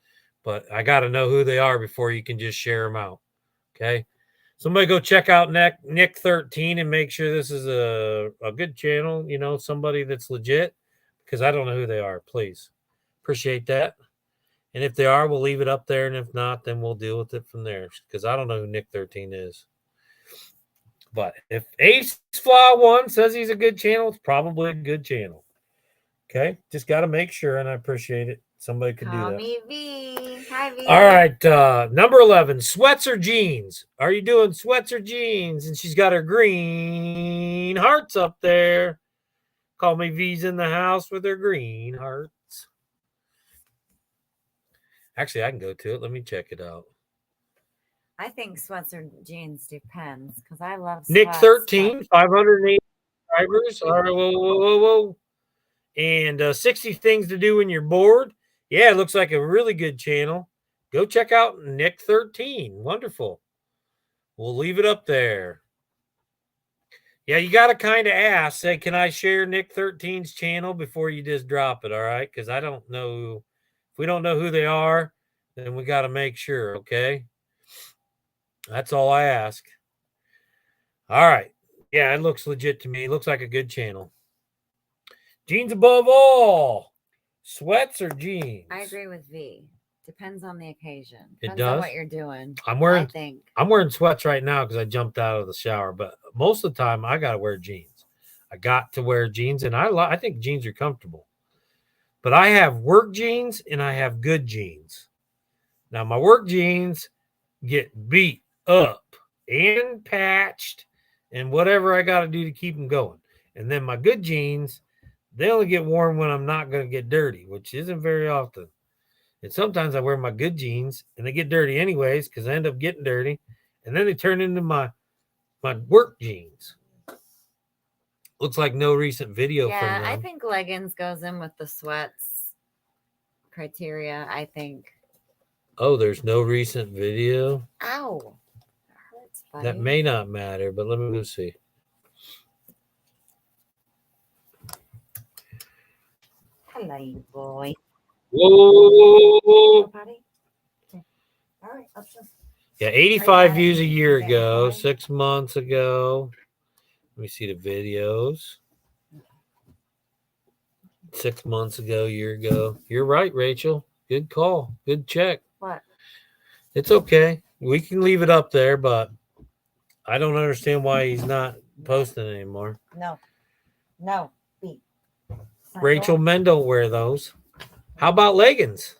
but I got to know who they are before you can just share them out. Okay? Somebody go check out Nick 13 and make sure this is a good channel, somebody that's legit, because I don't know who they are. Please. Appreciate that. And if they are, we'll leave it up there, and if not, then we'll deal with it from there, because I don't know who Nick 13 is. But if Ace Fly 1 says he's a good channel, it's probably a good channel. Okay? Just got to make sure, and I appreciate it. Somebody could do that. Call me V. Hi, V. All right. Number 11, sweats or jeans? Are you doing sweats or jeans? And she's got her green hearts up there. Call me V's in the house with her green hearts. Actually, I can go to it. Let me check it out. I think sweats or jeans depends, because I love Nick sweats, 13, 508 subscribers. All right, whoa. And 60 things to do when you're bored. Yeah, it looks like a really good channel. Go check out Nick 13. Wonderful. We'll leave it up there. Yeah, you got to kind of ask, say, can I share Nick 13's channel before you just drop it, all right? Because I don't know. If we don't know who they are, then we got to make sure, okay? That's all I ask. All right. Yeah, it looks legit to me. It looks like a good channel. Jeans above all. Sweats or jeans? I agree with V. Depends on the occasion. It Depends on does? what you're doing. I'm I think. wearing sweats right now because I jumped out of the shower, but most of the time I got to wear jeans. I got to wear jeans, and I think jeans are comfortable. But I have work jeans and I have good jeans. Now, my work jeans get beat up and patched and whatever I got to do to keep them going. And then my good jeans, they only get worn when I'm not going to get dirty, which isn't very often. And sometimes I wear my good jeans and they get dirty anyways because I end up getting dirty. And then they turn into my work jeans. Looks like no recent video from them. Yeah, I think leggings goes in with the sweats criteria, I think. Oh, there's no recent video? Ow. That's funny. That may not matter, but let me go see. Hello, boy. Whoa. Potty? Okay. All right, up to. Yeah, 85 views a year ago, 6 months ago. Let me see the videos. 6 months ago, year ago. You're right, Rachel. Good call. Good check. What? It's okay. We can leave it up there, but I don't understand why he's not posting anymore. No. B. It's not Rachel, going. men don't wear those. How about leggings?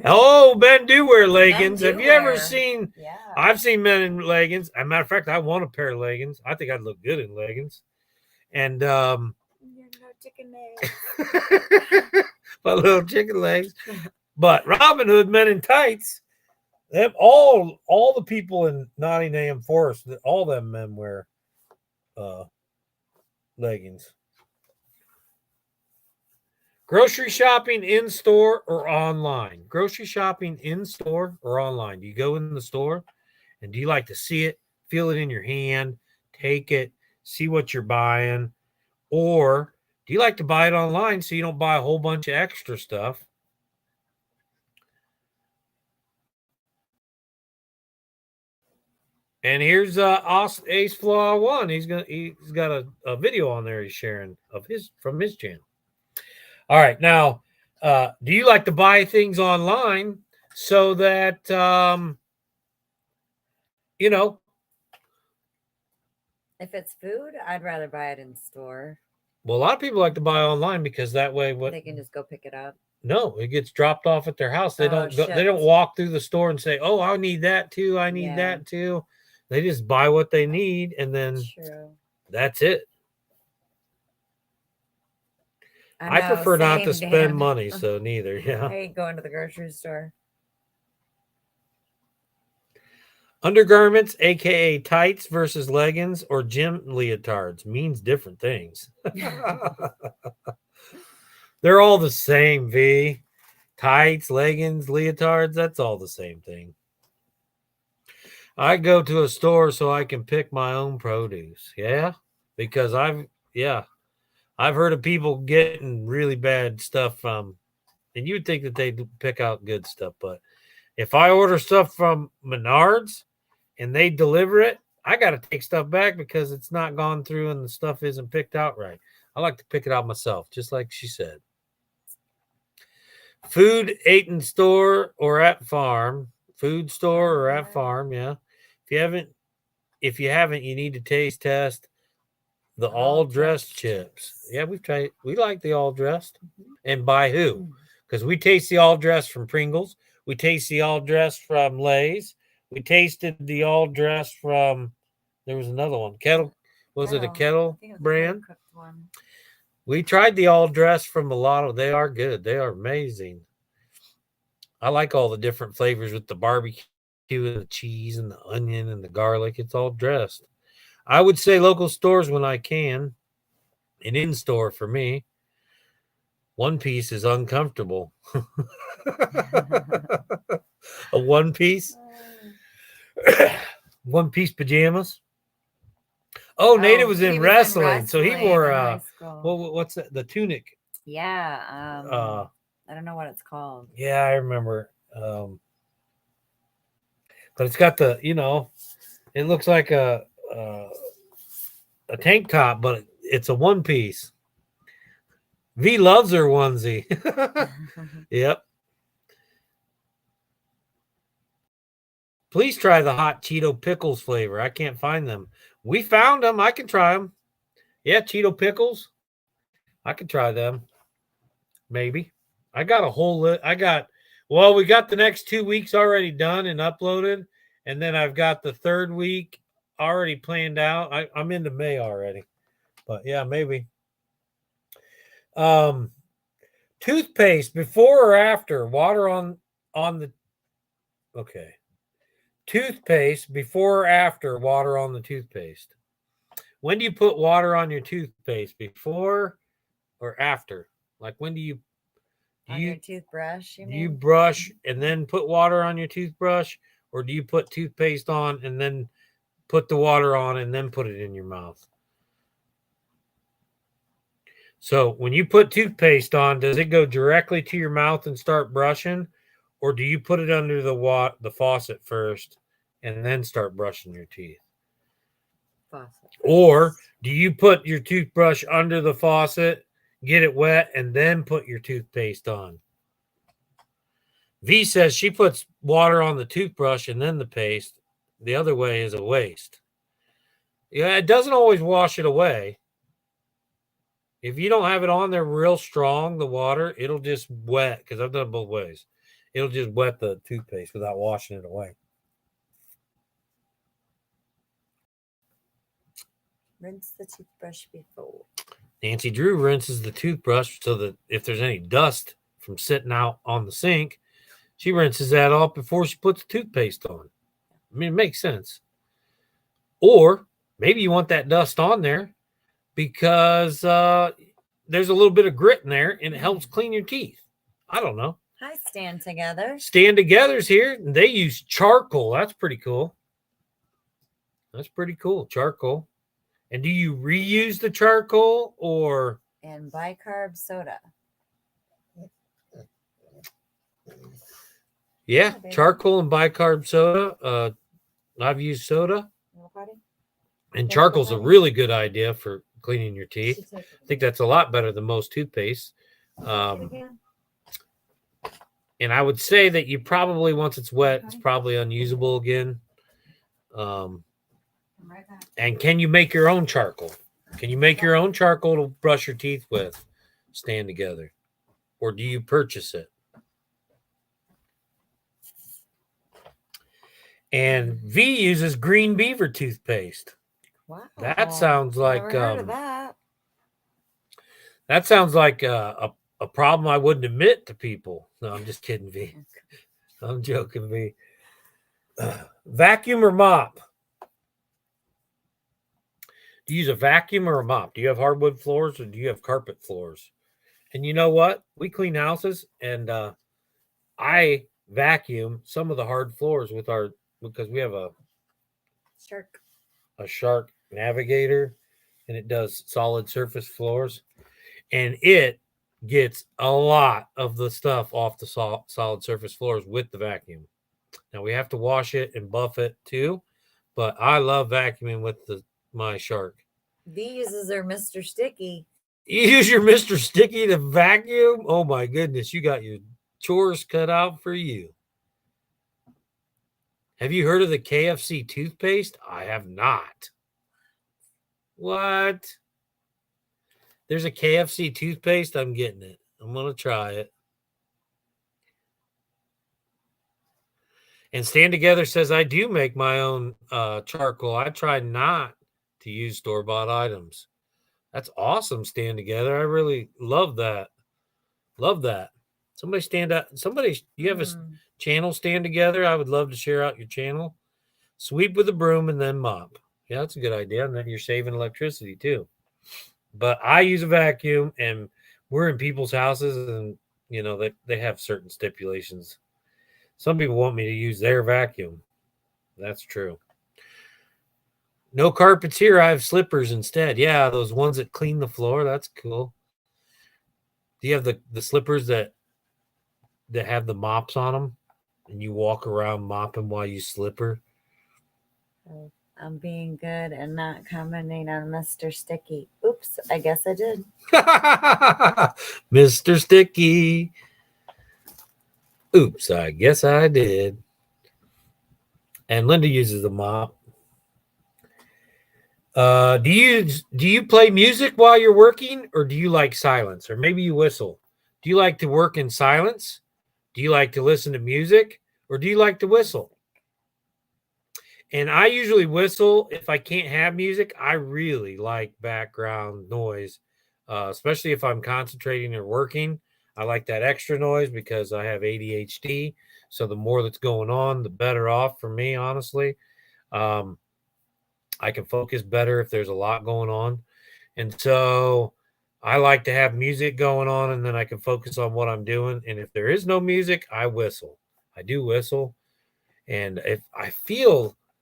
Oh, men do wear leggings. do Have you ever wear- seen? Yeah. I've seen men in leggings. As a matter of fact, I want a pair of leggings. I think I'd look good in leggings. And You no chicken legs. my little chicken legs. But Robin Hood men in tights. Them all the people in Nottingham Forest, all them men wear leggings. Grocery shopping in store or online? Grocery shopping in store or online? Do you go in the store and do you like to see it, feel it in your hand, take it, see what you're buying? Or do you like to buy it online so you don't buy a whole bunch of extra stuff? And here's Ace Flaw 1. He's got a video on there he's sharing from his channel. All right, now, do you like to buy things online so that If it's food, I'd rather buy it in store. well, a lot of people like to buy online because that way They can just go pick it up. No, it gets dropped off at their house. They Oh, don't they don't shit. walk through the store and say, "Oh, I need that too. I need Yeah. that too." They just buy what they need and then True. that's it. I know, prefer not to same, spend Dan. money, so neither. I Yeah. hate going to the grocery store. Undergarments, aka tights versus leggings or gym leotards, means different things. They're all the same, V. Tights, leggings, leotards, that's all the same thing. I go to a store so I can pick my own produce. Yeah. Because I've heard of people getting really bad stuff from, and you would think that they'd pick out good stuff, but if I order stuff from Menards and they deliver it, I got to take stuff back because it's not gone through and the stuff isn't picked out right. I like to pick it out myself, just like she said. Food ate in store or at farm. Food store or at farm, yeah. If you haven't, you need to taste test the all dressed chips. Yeah, we've tried. We like the all dressed. And by who? Because we taste the all dressed from Pringles. We taste the all dressed from Lay's. We tasted the all dressed from. There was another one. Kettle. Was it a Kettle brand? One. We tried the all dressed from Mulatto. They are good. They are amazing. I like all the different flavors with the barbecue and the cheese and the onion and the garlic. It's all dressed. I would say local stores when I can. An in-store for me. One piece is uncomfortable. A one piece? One piece pajamas? Oh, Nate was in wrestling, so he wore what's that? The tunic. Yeah. I don't know what it's called. Yeah, I remember. But it's got the, it looks like a tank top, but it's a one piece. V loves her onesie. Yep. Please try the hot Cheeto pickles flavor. I can't find them. We found them. I can try them. Yeah, Cheeto pickles. I could try them. Maybe. I got a whole list. We got the next 2 weeks already done and uploaded. And then I've got the third week already planned out. I'm into May already. But yeah, maybe. Toothpaste before or after water on the okay. Toothpaste before or after water on the toothpaste. When do you put water on your toothpaste? Before or after? Like when do you your toothbrush? Do you brush and then put water on your toothbrush, or do you put toothpaste on and then put the water on and then put it in your mouth? So when you put toothpaste on, does it go directly to your mouth and start brushing, or do you put it under the faucet first and then start brushing your teeth? Faucet. Or do you put your toothbrush under the faucet, get it wet, and then put your toothpaste on? V says she puts water on the toothbrush and then the paste. The other way is a waste. Yeah, it doesn't always wash it away. If you don't have it on there real strong, the water, it'll just wet, because I've done it both ways. It'll just wet the toothpaste without washing it away. Rinse the toothbrush before. Nancy Drew rinses the toothbrush so that if there's any dust from sitting out on the sink, she rinses that off before she puts the toothpaste on. I mean, it makes sense. Or maybe you want that dust on there because there's a little bit of grit in there and it helps clean your teeth. I don't know. Hi, Stand Together. Stand Together's here. And they use charcoal. That's pretty cool. That's pretty cool. Charcoal. And do you reuse the charcoal or? And bicarb soda. Yeah, charcoal and bicarb soda. I've used soda. And charcoal's a really good idea for cleaning your teeth. I think that's a lot better than most toothpaste. And I would say that you probably, once it's wet, it's probably unusable again. And can you make your own charcoal? Can you make your own charcoal to brush your teeth with? Stand Together. Or do you purchase it? And V uses Green Beaver toothpaste. Wow. That sounds like Never heard of that. That sounds like a problem I wouldn't admit to people. No, I'm just kidding, V. I'm joking, V. Vacuum or mop? Do you use a vacuum or a mop? Do you have hardwood floors or do you have carpet floors? And you know what? We clean houses, and I vacuum some of the hard floors because we have a Shark Navigator, and it does solid surface floors, and it gets a lot of the stuff off the solid surface floors with the vacuum. Now we have to wash it and buff it too, but I love vacuuming with my Shark. V uses their Mr. Sticky. You use your Mr. Sticky to vacuum? Oh my goodness, you got your chores cut out for you. Have you heard of the KFC toothpaste? I have not. What? There's a KFC toothpaste? I'm getting it. I'm going to try it. And Stand Together says, I do make my own charcoal. I try not to use store-bought items. That's awesome, Stand Together. I really love that. Love that. Somebody stand up. You have a channel, Stand Together? I would love to share out your channel. Sweep with a broom and then mop. Yeah, that's a good idea. And then you're saving electricity too. But I use a vacuum, and we're in people's houses, and you know they have certain stipulations. Some people want me to use their vacuum. That's true. No carpets here. I have slippers instead. Yeah, those ones that clean the floor. That's cool. Do you have the slippers that have the mops on them, and you walk around mopping while you slipper? I'm being good and not commenting on Mr. Sticky. Oops, I guess I did. Mr. Sticky. Oops, I guess I did. And Linda uses the mop. Do you play music while you're working, or do you like silence? Or maybe you whistle. Do you like to work in silence? Do you like to listen to music, or do you like to whistle? And I usually whistle if I can't have music. I really like background noise, especially if I'm concentrating or working. I like that extra noise because I have ADHD. So the more that's going on, the better off for me, honestly. I can focus better if there's a lot going on. And so I like to have music going on, and then I can focus on what I'm doing. And if there is no music, I whistle. I do whistle. And if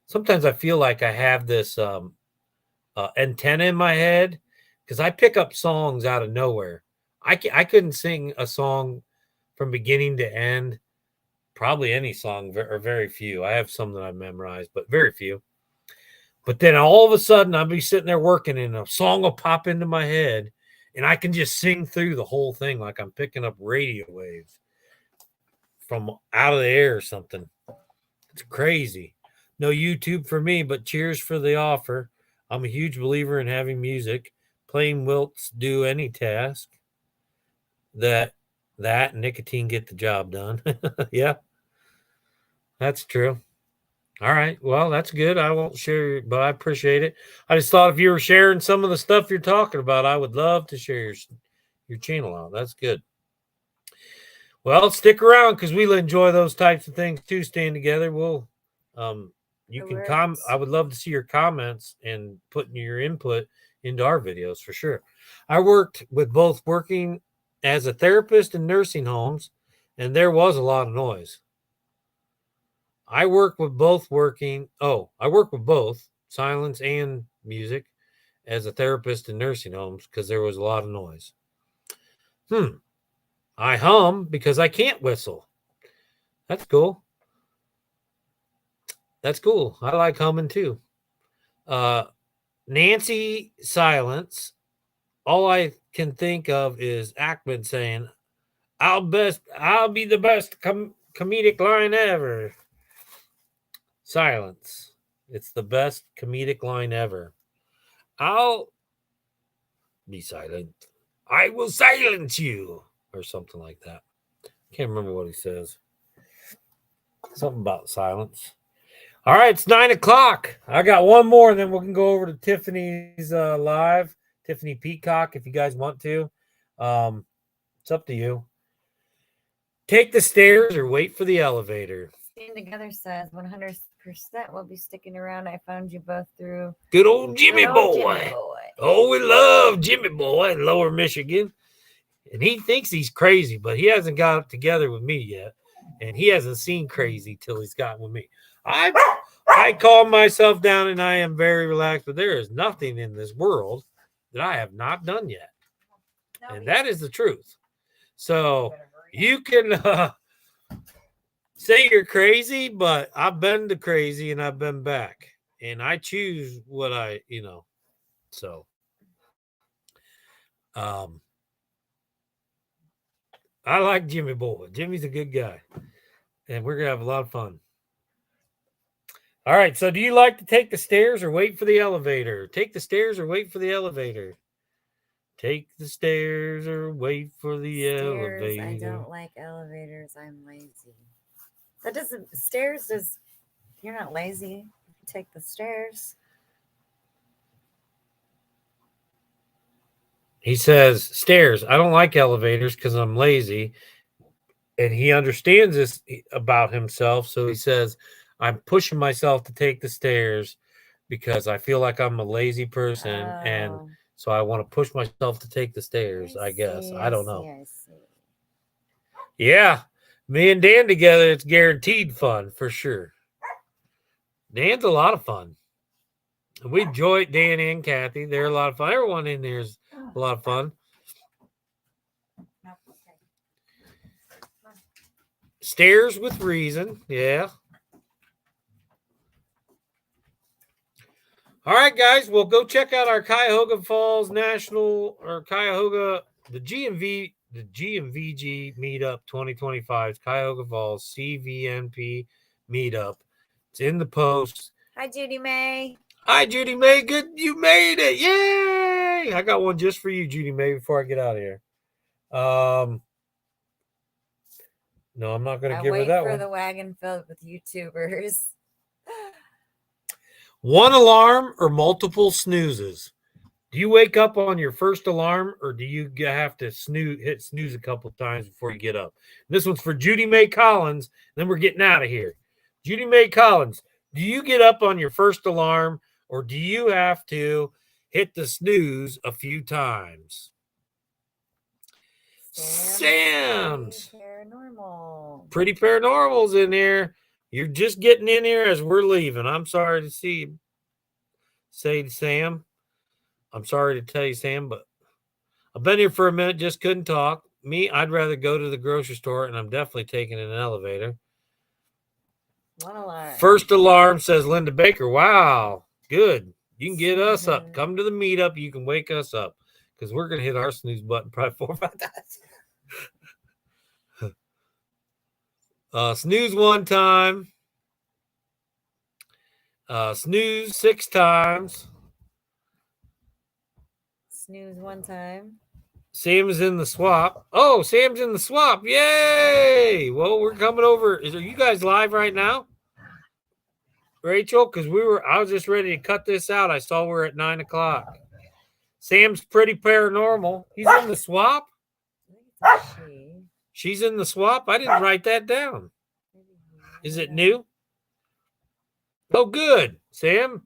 sometimes I feel like I have this antenna in my head because I pick up songs out of nowhere. I couldn't sing a song from beginning to end, probably any song, or very few. I have some that I've memorized, but very few. But then all of a sudden, I'll be sitting there working, and a song will pop into my head, and I can just sing through the whole thing like I'm picking up radio waves from out of the air or something. It's crazy. No YouTube for me, but cheers for the offer. I'm a huge believer in having music. Plain wilts do any task. That nicotine get the job done. Yeah, that's true. All right. Well, that's good. I won't share, but I appreciate it. I just thought if you were sharing some of the stuff you're talking about, I would love to share your channel out. That's good. Well, stick around because we'll enjoy those types of things too. Staying together, you can comment. I would love to see your comments and putting your input into our videos for sure. I worked with both working as a therapist in nursing homes, and there was a lot of noise. I work with both silence and music as a therapist in nursing homes because there was a lot of noise. I hum because I can't whistle. That's cool. That's cool. I like humming too. Nancy silence. All I can think of is Ackman saying, I'll be the best comedic line ever. Silence. It's the best comedic line ever. I'll be silent. I will silence you. Or something like that. Can't remember what he says. Something about silence. All right, it's 9:00. I got one more, and then we can go over to Tiffany's live. Tiffany Peacock, if you guys want to. It's up to you. Take the stairs or wait for the elevator. Staying Together says 100% will be sticking around. I found you both through Good old Jimmy Boy. Oh, we love Jimmy Boy in Lower Michigan. And he thinks he's crazy, but he hasn't got it together with me yet. And he hasn't seen crazy till he's gotten with me. I calm myself down and I am very relaxed, but there is nothing in this world that I have not done yet. And that is the truth. So you can say you're crazy, but I've been to crazy and I've been back. And I choose what so I like Jimmy Boy. Jimmy's a good guy. And we're gonna have a lot of fun. All right. So do you like to take the stairs or wait for the elevator? Take the stairs or wait for the elevator. Take the stairs or wait for the elevator. I don't like elevators. I'm lazy. That doesn't stairs is you're not lazy. Take the stairs. He says stairs. I don't like elevators because I'm lazy. And he understands this about himself. So he says, I'm pushing myself to take the stairs because I feel like I'm a lazy person. And so I want to push myself to take the stairs, I guess. I don't know. I see. Yeah. Me and Dan together, it's guaranteed fun for sure. Dan's a lot of fun. We enjoy Dan and Kathy. They're a lot of fun. Everyone in there is a lot of fun. Stairs with reason. Yeah. All right, guys. Well, go check out our Cuyahoga Falls National or Cuyahoga, the GMVG Meetup 2025. Cuyahoga Falls CVNP Meetup. It's in the post. Hi, Judy May. Hi, Judy May. Good. You made it. Yay. I got one just for you, Judy May, before I get out of here. No, I'm not going to give her that one. Wait for the wagon filled with YouTubers. One alarm or multiple snoozes? Do you wake up on your first alarm or do you have to hit snooze a couple times before you get up? This one's for Judy May Collins. Then we're getting out of here. Judy May Collins, do you get up on your first alarm or do you have to hit the snooze a few times? Sam's Pretty Paranormal's in there. You're just getting in here as we're leaving. I'm sorry to say to Sam. I'm sorry to tell you, Sam, but I've been here for a minute, just couldn't talk. Me, I'd rather go to the grocery store, and I'm definitely taking an elevator. One alarm. First alarm, says Linda Baker. Wow, good. You can get us up. Come to the meetup. You can wake us up because we're going to hit our snooze button probably 4 or 5 times. Snooze 1 time. Snooze 6 times. snooze one time. Sam's in the swap. Oh, Sam's in the swap. Yay! Well, we're coming over. Are you guys live right now? Rachel, because I was just ready to cut this out. I saw we're at 9 o'clock. Sam's pretty paranormal. He's in the swap. I think it's a she. She's in the swap. I didn't write that down. Is it new? Oh, good, Sam.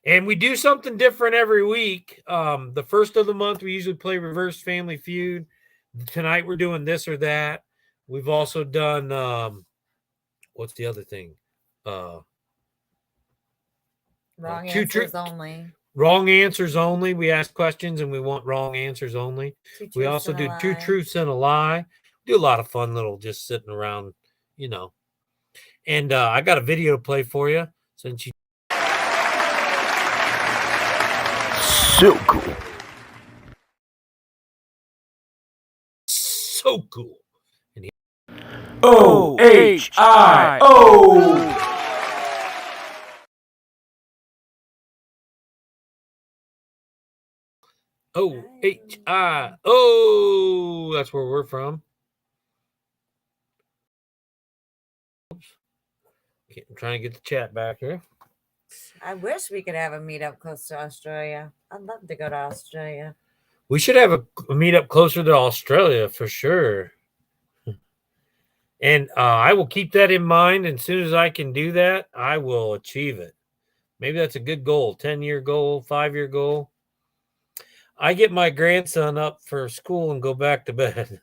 And we do something different every week. The first of the month, we usually play Reverse Family Feud. Tonight, we're doing this or that. We've also done, what's the other thing? Wrong answers only. Wrong answers only. We ask questions and we want wrong answers only. We also do 2 truths and a lie. We do a lot of fun little just sitting around, you know. And I got a video to play for you since you. So cool. So cool. OHIO. OHIO. That's where we're from. Oops. I'm trying to get the chat back here. I wish we could have a meetup close to Australia. I'd love to go to Australia. We should have a meetup closer to Australia for sure. And I will keep that in mind. And as soon as I can do that, I will achieve it. Maybe that's a good goal, 10-year goal, 5-year goal. I get my grandson up for school and go back to bed.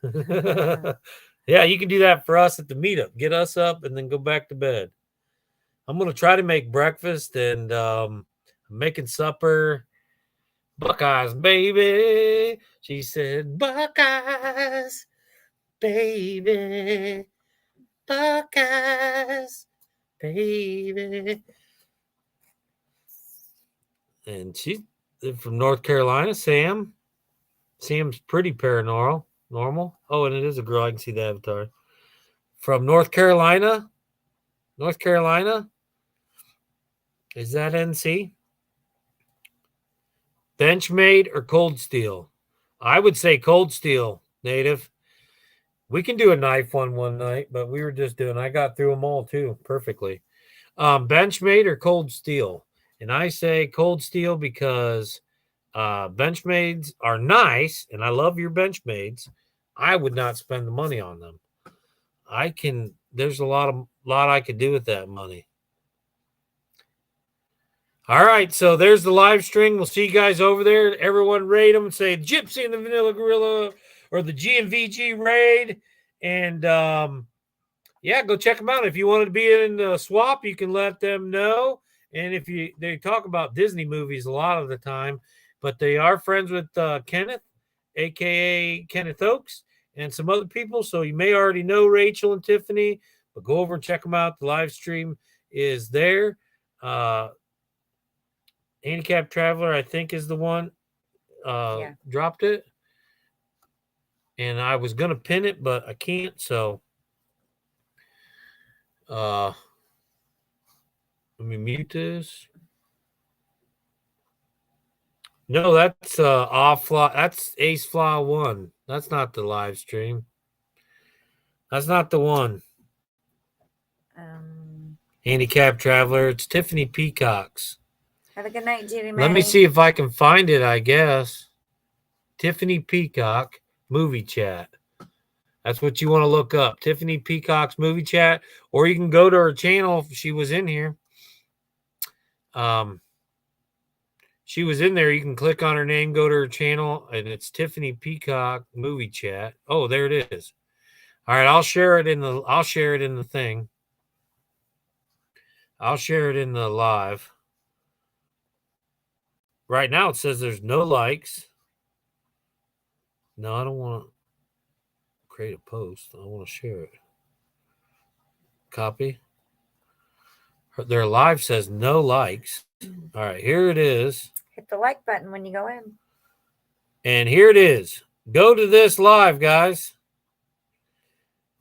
Yeah, you can do that for us at the meetup. Get us up and then go back to bed. I'm going to try to make breakfast and I'm making supper. Buckeyes, baby. She said, Buckeyes, baby. Buckeyes, baby. And she's from North Carolina, Sam. Sam's pretty paranormal. Normal. Oh, and it is a girl. I can see the avatar. From North Carolina. North Carolina. Is that NC? Benchmade or cold steel? I would say cold steel, native. We can do a knife one night, but we were just doing, I got through them all too perfectly. Benchmade or cold steel? And I say cold steel because Benchmades are nice, and I love your Benchmades. I would not spend the money on them. There's a lot I could do with that money. All right, so there's the live stream. We'll see you guys over there. Everyone rate them and say Gypsy and the Vanilla Gorilla or the GMVG raid. And yeah, go check them out. If you wanted to be in the swap, you can let them know. And if they talk about Disney movies a lot of the time, but they are friends with Kenneth, aka Kenneth Oakes, and some other people. So you may already know Rachel and Tiffany, but go over and check them out. The live stream is there. Handicapped Traveler, I think, is the one dropped it. And I was going to pin it, but I can't. So let me mute this. No, that's off fly. That's Ace Fly 1. That's not the live stream. That's not the one. Handicapped Traveler. It's Tiffany Peacock's. Have a good night, Judy. Let me see if I can find it, I guess. Tiffany Peacock movie chat. That's what you want to look up. Tiffany Peacock's movie chat. Or you can go to her channel if she was in here. She was in there. You can click on her name, go to her channel, and it's Tiffany Peacock movie chat. Oh, there it is. All right, I'll share it in the thing. I'll share it in the live. Right now it says there's no likes. No, I don't want to create a post. I want to share it. Copy. Their live says no likes. All right, here it is. Hit the like button when you go in. And here it is. Go to this live, guys.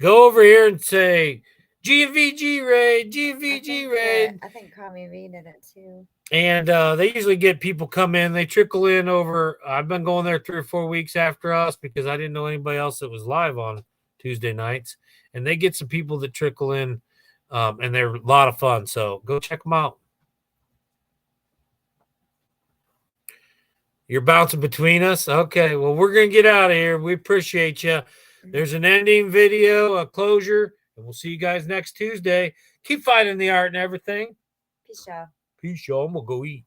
Go over here and say GVG raid, GVG raid. I think Call Me V did it too. And they usually get people come in. They trickle in over. I've been going there 3 or 4 weeks after us because I didn't know anybody else that was live on Tuesday nights. And they get some people that trickle in, and they're a lot of fun. So go check them out. You're bouncing between us? Okay, well, we're going to get out of here. We appreciate you. There's an ending video, a closure, and we'll see you guys next Tuesday. Keep finding the art and everything. Peace out. Peace, y'all. I'm going to go eat.